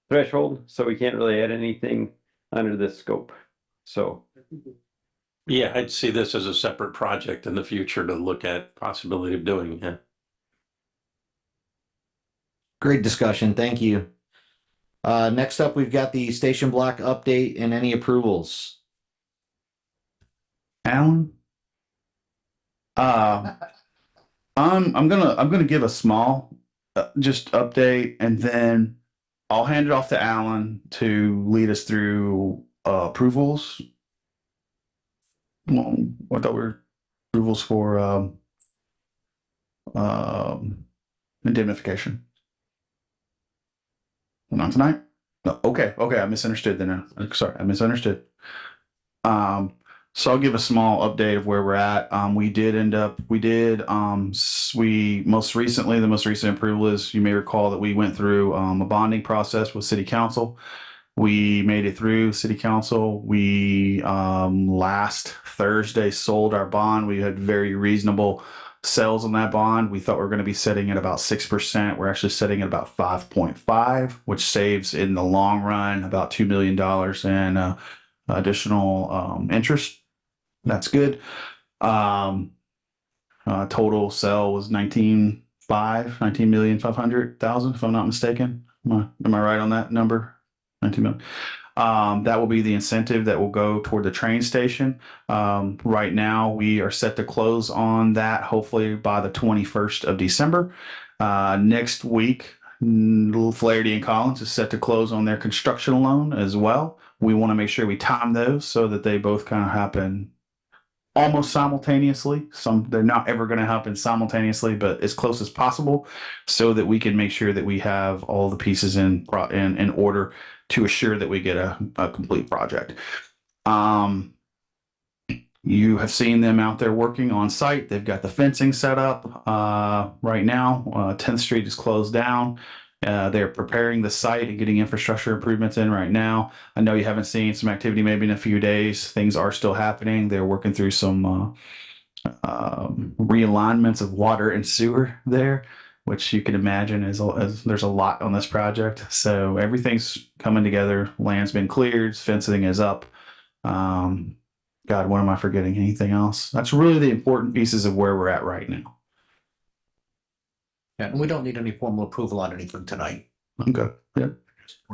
[SPEAKER 11] Threshold, so we can't really add anything under this scope. So
[SPEAKER 9] yeah, I'd see this as a separate project in the future to look at possibility of doing. Yeah.
[SPEAKER 2] Great discussion. Thank you. Next up, we've got the station block update and any approvals.
[SPEAKER 5] Alan? I'm gonna give a small just update, and then I'll hand it off to Alan to lead us through approvals. Well, I thought we were approvals for indemnification. Not tonight? No. Okay. I misunderstood then. Sorry, I misunderstood. So I'll give a small update of where we're at. The most recent approval is, you may recall that we went through a bonding process with City Council. We made it through City Council. We last Thursday sold our bond. We had very reasonable sales on that bond. We thought we were going to be sitting at about 6%. We're actually sitting at about 5.5, which saves in the long run about $2 million in additional interest. That's good. Total sale was 19,500,000, if I'm not mistaken. Am I right on that number? 19 million. That will be the incentive that will go toward the train station. Right now, we are set to close on that hopefully by the 21st of December. Next week, Little Flaherty and Collins is set to close on their construction loan as well. We want to make sure we time those so that they both kind of happen almost simultaneously. They're not ever going to happen simultaneously, but as close as possible, so that we can make sure that we have all the pieces in order to assure that we get a complete project. You have seen them out there working on site. They've got the fencing set up right now. 10th Street is closed down. They're preparing the site and getting infrastructure improvements in right now. I know you haven't seen some activity maybe in a few days. Things are still happening. They're working through some realignments of water and sewer there, which you can imagine there's a lot on this project. So everything's coming together. Land's been cleared. Fencing is up. God, what am I forgetting? Anything else? That's really the important pieces of where we're at right now.
[SPEAKER 6] Yeah, and we don't need any formal approval on anything tonight.
[SPEAKER 5] Okay. Yeah.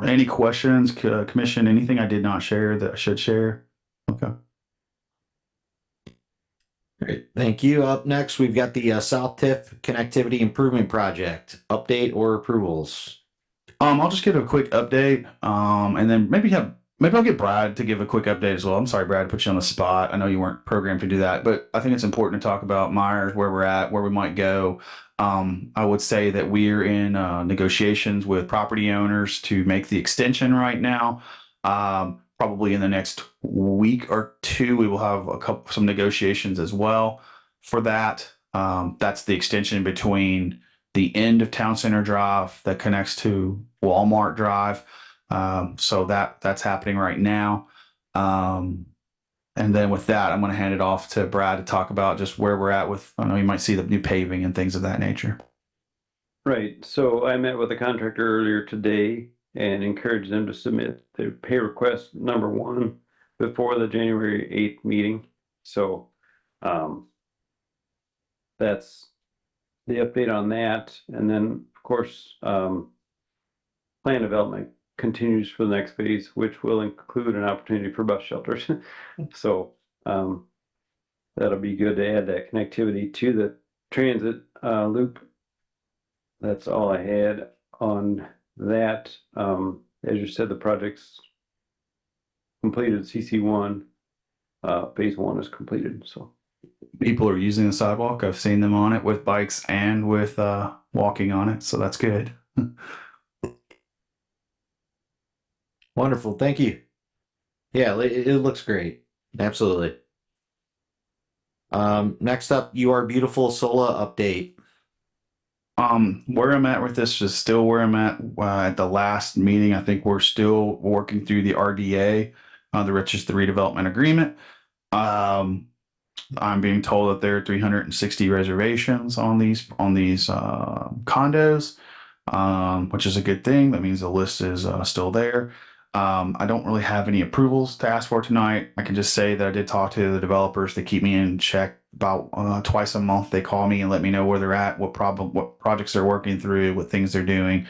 [SPEAKER 5] Any questions, Commission? Anything I did not share that I should share? Okay.
[SPEAKER 2] Great. Thank you. Up next, we've got the South TIF Connectivity Improvement Project update or approvals.
[SPEAKER 5] I'll just give a quick update, and then maybe I'll get Brad to give a quick update as well. I'm sorry, Brad, to put you on the spot. I know you weren't programmed to do that, but I think it's important to talk about Myers, where we're at, where we might go. I would say that we're in negotiations with property owners to make the extension right now. Probably in the next week or two, we will have some negotiations as well for that. That's the extension between the end of Town Center Drive that connects to Walmart Drive. So that's happening right now. And then with that, I'm going to hand it off to Brad to talk about just where we're at with, I know you might see the new paving and things of that nature.
[SPEAKER 11] Right. So I met with a contractor earlier today and encouraged them to submit their pay request number 1 before the January 8th meeting. So that's the update on that. And then, of course, plan development continues for the next phase, which will include an opportunity for bus shelters. So that'll be good to add that connectivity to the transit loop. That's all I had on that. As you said, the project's completed. CC1 phase 1 is completed. So
[SPEAKER 5] people are using the sidewalk. I've seen them on it with bikes and with walking on it. So that's good.
[SPEAKER 2] Wonderful. Thank you. Yeah, it looks great. Absolutely. Next up, You Are Beautiful SOLA update.
[SPEAKER 5] Where I'm at with this is still where I'm at the last meeting. I think we're still working through the RDA, the redevelopment agreement. I'm being told that there are 360 reservations on these condos, which is a good thing. That means the list is still there. I don't really have any approvals to ask for tonight. I can just say that I did talk to the developers. They keep me in check about twice a month. They call me and let me know where they're at, what projects they're working through, what things they're doing,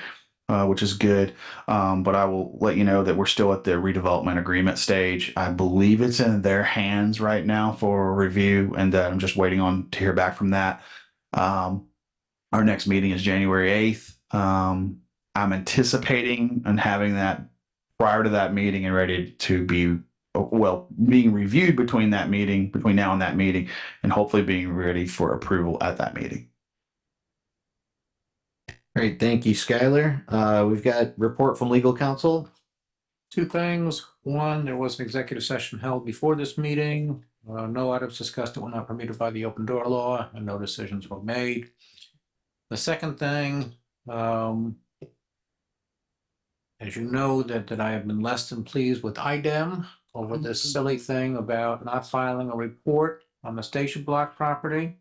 [SPEAKER 5] which is good. But I will let you know that we're still at the redevelopment agreement stage. I believe it's in their hands right now for review, and I'm just waiting on to hear back from that. Our next meeting is January 8th. I'm anticipating and having that prior to that meeting and ready to be being reviewed between now and that meeting, and hopefully being ready for approval at that meeting.
[SPEAKER 2] Great. Thank you, Skylar. We've got report from legal counsel.
[SPEAKER 6] 2 things. 1, there was an executive session held before this meeting. No items discussed that were not permitted by the open door law, and no decisions were made. The second thing, as you know, that I have been less than pleased with IDEM over this silly thing about not filing a report on the station block property.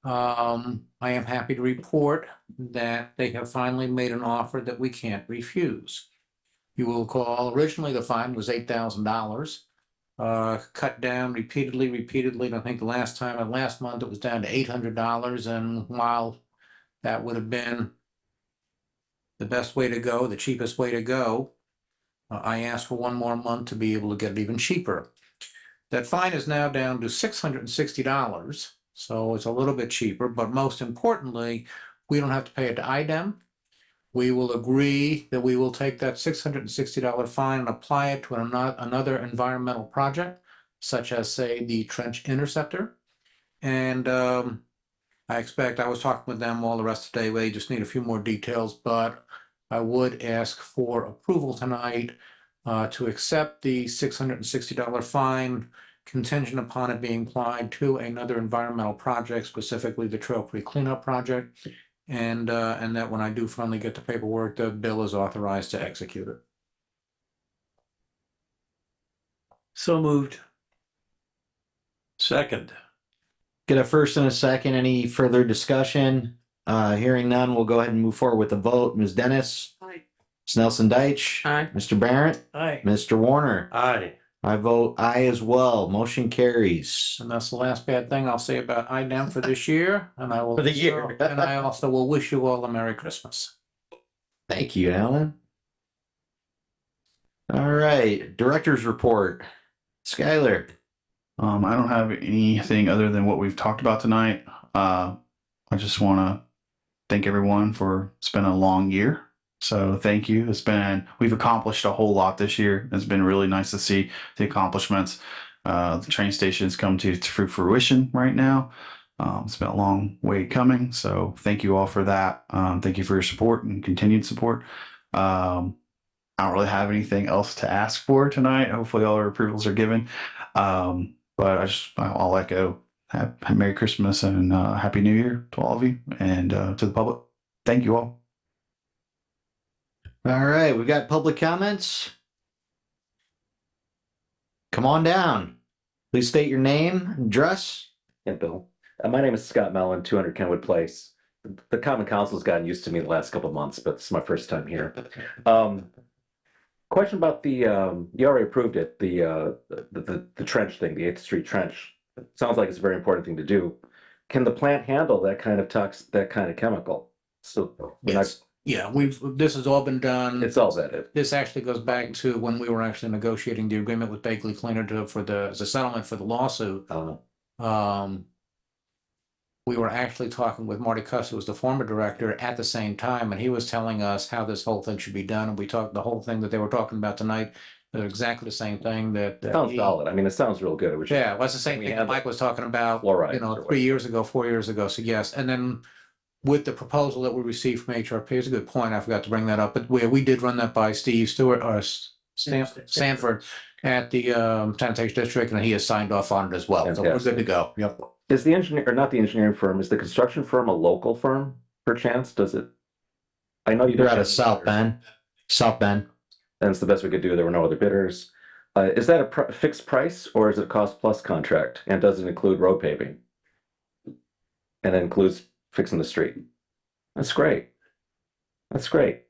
[SPEAKER 6] I am happy to report that they have finally made an offer that we can't refuse. You will recall originally the fine was $8,000, cut down repeatedly. And I think last month it was down to $800. And while that would have been the best way to go, the cheapest way to go, I asked for one more month to be able to get it even cheaper. That fine is now down to $660, so it's a little bit cheaper, but most importantly, we don't have to pay it to IDEM. We will agree that we will take that $660 fine and apply it to another environmental project, such as, say, the trench interceptor. And I was talking with them all the rest of the day. They just need a few more details, but I would ask for approval tonight to accept the $660 fine contingent upon it being applied to another environmental project, specifically the Trail Creek Cleanup Project. And that when I do finally get the paperwork, the bill is authorized to execute it.
[SPEAKER 3] So moved.
[SPEAKER 9] Second.
[SPEAKER 2] Get a first and a second. Any further discussion? Hearing none, we'll go ahead and move forward with the vote. Ms. Dennis?
[SPEAKER 4] Aye.
[SPEAKER 2] Ms. Nelson Deitch?
[SPEAKER 10] Aye.
[SPEAKER 2] Mr. Barrett?
[SPEAKER 3] Aye.
[SPEAKER 2] Mr. Warner?
[SPEAKER 9] Aye.
[SPEAKER 2] I vote aye as well. Motion carries.
[SPEAKER 6] And that's the last bad thing I'll say about IDEM for this year. And I will
[SPEAKER 2] For the year.
[SPEAKER 6] and I also will wish you all a Merry Christmas.
[SPEAKER 2] Thank you, Alan. All right, director's report. Skylar.
[SPEAKER 5] I don't have anything other than what we've talked about tonight. I just want to thank everyone for it's been a long year. So thank you. We've accomplished a whole lot this year. It's been really nice to see the accomplishments. The train station's come to fruition right now. It's been a long way coming. So thank you all for that. Thank you for your support and continued support. I don't really have anything else to ask for tonight. Hopefully all our approvals are given. But I'll echo Merry Christmas and Happy New Year to all of you and to the public. Thank you all.
[SPEAKER 2] All right, we've got public comments. Come on down. Please state your name, address.
[SPEAKER 12] Yeah, Bill. My name is Scott Mellon, 200 Kenwood Place. The Common Council's gotten used to me the last couple of months, but this is my first time here. Question about the you already approved it, the trench thing, the 8th Street trench. Sounds like it's a very important thing to do. Can the plant handle that kind of chemical? So
[SPEAKER 6] Yes. Yeah, this has all been done.
[SPEAKER 12] It's all vetted.
[SPEAKER 6] This actually goes back to when we were actually negotiating the agreement with Bakley Cleaner for the settlement for the lawsuit. We were actually talking with Marty Cuss, who was the former director, at the same time, and he was telling us how this whole thing should be done. And we talked the whole thing that they were talking about tonight. Exactly the same thing that
[SPEAKER 12] sounds valid. I mean, it sounds real good.
[SPEAKER 6] Yeah, well, that's the same thing that Mike was talking about.
[SPEAKER 12] Fluoride,
[SPEAKER 6] 4 years ago. So yes, and then with the proposal that we received from HRP, it's a good point. I forgot to bring that up, but we did run that by Steve Stewart or Stanford at the sanitation district, and he has signed off on it as well. So we're good to go. Yep.
[SPEAKER 12] Is the engineer, or not the engineering firm, is the construction firm a local firm, perchance? Does it? I know
[SPEAKER 2] You're out of South Bend.
[SPEAKER 12] And it's the best we could do. There were no other bidders. Is that a fixed price or is it a cost plus contract? And does it include road paving? And it includes fixing the street. That's great. That's great.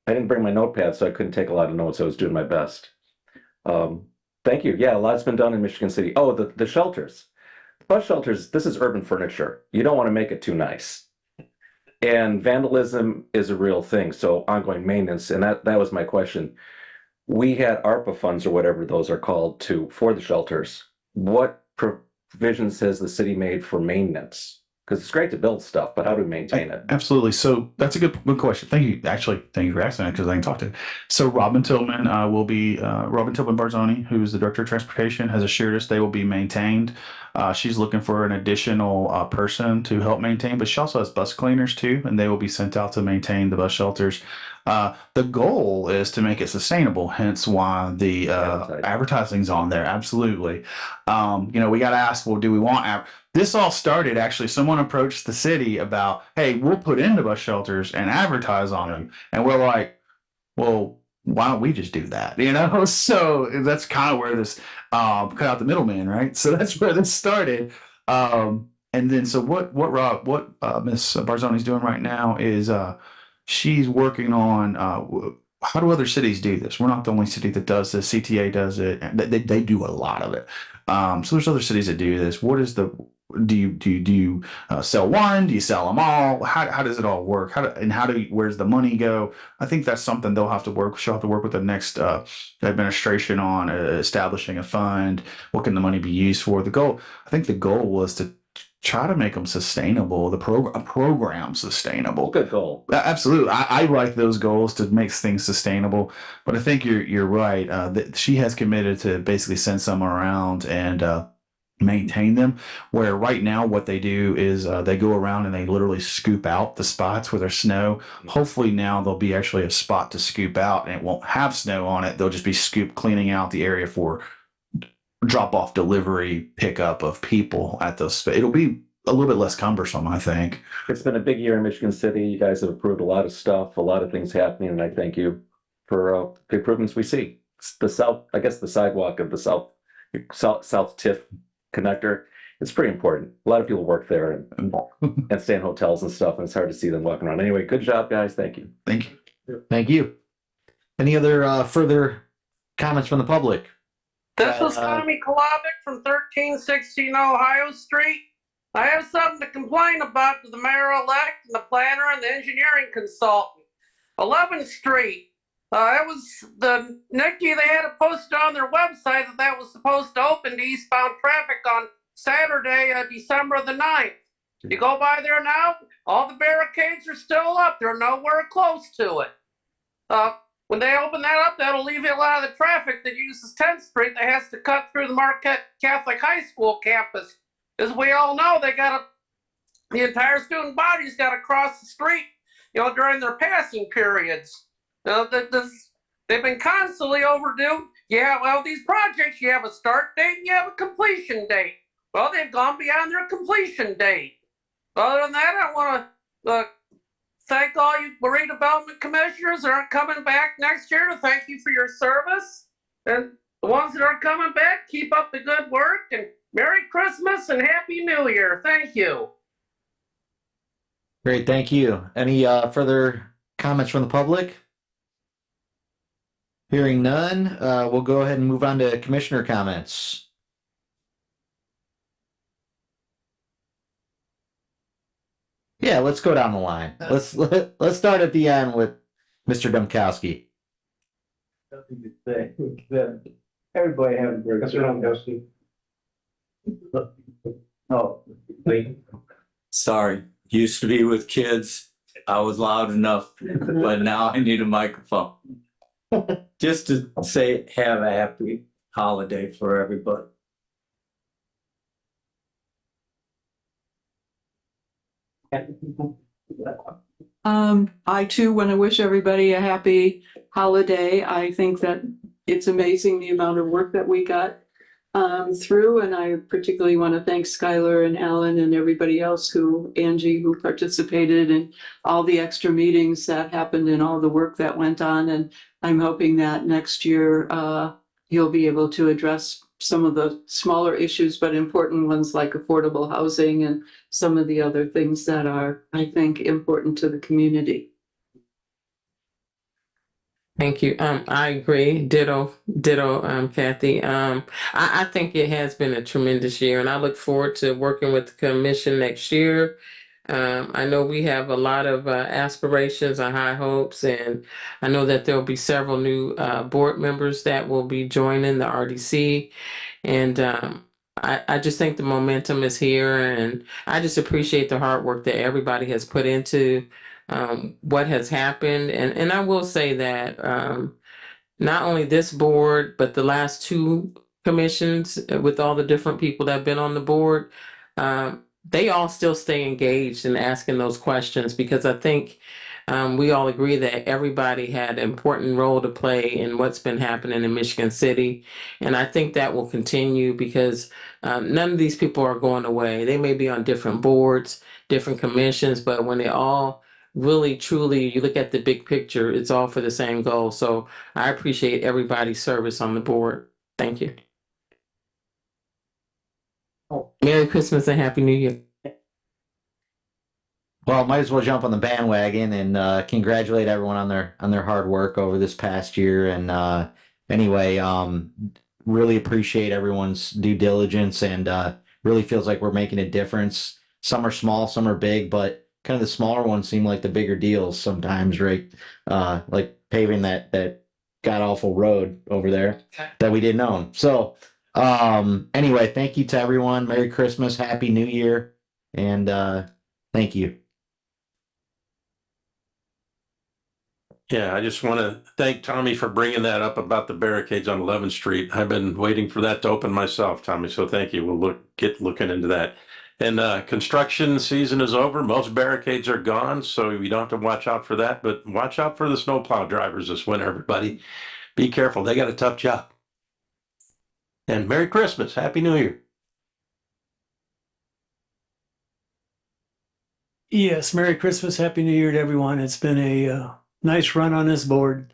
[SPEAKER 12] I didn't bring my notepad, so I couldn't take a lot of notes. I was doing my best. Thank you. Yeah, a lot's been done in Michigan City. Oh, the shelters. Bus shelters, this is urban furniture. You don't want to make it too nice. And vandalism is a real thing. So ongoing maintenance, and that was my question. We had ARPA funds or whatever those are called for the shelters. What provisions has the city made for maintenance? Because it's great to build stuff, but how do we maintain it?
[SPEAKER 5] Absolutely. So that's a good question. Thank you. Actually, thank you for asking that because I can talk to it. So Robin Tillman will be, Robin Tillman Barzoni, who's the Director of Transportation, has assured us they will be maintained. She's looking for an additional person to help maintain, but she also has bus cleaners too, and they will be sent out to maintain the bus shelters. The goal is to make it sustainable, hence why the advertising's on there. Absolutely. We got to ask, well, do we want this all started actually, someone approached the city about, hey, we'll put in the bus shelters and advertise on them. And we're like, well, why don't we just do that? So that's kind of where this cut out the middleman, right? So that's where this started. And then so what Miss Barzoni's doing right now is she's working on how do other cities do this? We're not the only city that does this. CTA does it. They do a lot of it. So there's other cities that do this. What is the do you sell one? Do you sell them all? How does it all work? Where's the money go? I think that's something they'll have to work. She'll have to work with the next administration on establishing a fund. What can the money be used for? I think the goal was to try to make them sustainable. The program sustainable.
[SPEAKER 12] Good goal.
[SPEAKER 5] Absolutely, I like those goals to make things sustainable. But I think you're right. That she has committed to basically send some around and maintain them. Where right now, what they do is they go around and they literally scoop out the spots where there's snow. Hopefully, now there'll be actually a spot to scoop out, and it won't have snow on it. They'll just be cleaning out the area for drop off, delivery, pickup of people at those. It'll be a little bit less cumbersome, I think.
[SPEAKER 12] It's been a big year in Michigan City. You guys have approved a lot of stuff, a lot of things happening, and I thank you for the improvements we see. The sidewalk of the South TIF connector. It's pretty important. A lot of people work there and stay in hotels and stuff, and it's hard to see them walking around. Anyway, good job, guys. Thank you.
[SPEAKER 5] Thank you.
[SPEAKER 2] Thank you. Any other further comments from the public?
[SPEAKER 13] This is Tommy Kolovic from 1316 Ohio Street. I have something to complain about to the mayor-elect and the planner and the engineering consultant. 11th Street. It was the Nikki, they had it posted on their website that was supposed to open to eastbound traffic on Saturday, December the 9th. You go by there now, all the barricades are still up. They're nowhere close to it. When they open that up, that'll alleviate a lot of the traffic that uses 10th Street that has to cut through the Marquette Catholic High School campus. As we all know, the entire student body's got to cross the street, during their passing periods. They've been constantly overdue. Yeah, well, these projects, you have a start date and you have a completion date. Well, they've gone beyond their completion date. Other than that, I want to thank all you redevelopment commissioners that aren't coming back next year to thank you for your service. And the ones that are coming back, keep up the good work and Merry Christmas and Happy New Year. Thank you.
[SPEAKER 2] Great, thank you. Any further comments from the public? Hearing none, we'll go ahead and move on to commissioner comments. Yeah, let's go down the line. Let's start at the end with Mr. Domkowski.
[SPEAKER 14] Nothing to say. Everybody have a great Domkowski. Oh, please.
[SPEAKER 15] Sorry, used to be with kids. I was loud enough, but now I need a microphone. Just to say, have a happy holiday for everybody.
[SPEAKER 4] I too want to wish everybody a happy holiday. I think that it's amazing the amount of work that we got through, and I particularly want to thank Skylar and Alan and everybody else Angie, who participated in all the extra meetings that happened and all the work that went on. And I'm hoping that next year you'll be able to address some of the smaller issues, but important ones like affordable housing and some of the other things that are, I think, important to the community.
[SPEAKER 10] Thank you. I agree. Ditto, Kathy. I think it has been a tremendous year, and I look forward to working with the commission next year. I know we have a lot of aspirations and high hopes, and I know that there will be several new board members that will be joining the RDC. And I just think the momentum is here, and I just appreciate the hard work that everybody has put into what has happened. And I will say that not only this board, but the last two commissions with all the different people that have been on the board, they all still stay engaged in asking those questions, because I think we all agree that everybody had an important role to play in what's been happening in Michigan City. And I think that will continue, because none of these people are going away. They may be on different boards, different commissions, but when they all really, truly, you look at the big picture, it's all for the same goal. So I appreciate everybody's service on the board. Thank you. Merry Christmas and Happy New Year.
[SPEAKER 2] Well, might as well jump on the bandwagon and congratulate everyone on their hard work over this past year. And anyway, really appreciate everyone's due diligence and really feels like we're making a difference. Some are small, some are big, but kind of the smaller ones seem like the bigger deals sometimes, right? Like paving that god awful road over there that we didn't own. So anyway, thank you to everyone. Merry Christmas, Happy New Year, and thank you.
[SPEAKER 9] Yeah, I just want to thank Tommy for bringing that up about the barricades on 11th Street. I've been waiting for that to open myself, Tommy. So thank you. We'll get looking into that. And construction season is over. Most barricades are gone, so you don't have to watch out for that. But watch out for the snowplow drivers this winter, everybody. Be careful. They got a tough job. And Merry Christmas. Happy New Year.
[SPEAKER 3] Yes, Merry Christmas, Happy New Year to everyone. It's been a nice run on this board.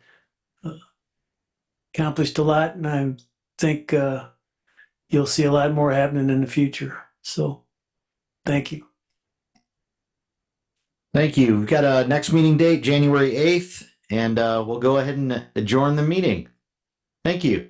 [SPEAKER 3] Accomplished a lot, and I think you'll see a lot more happening in the future. So, thank you.
[SPEAKER 2] Thank you. We've got a next meeting date, January 8th, and we'll go ahead and adjourn the meeting. Thank you.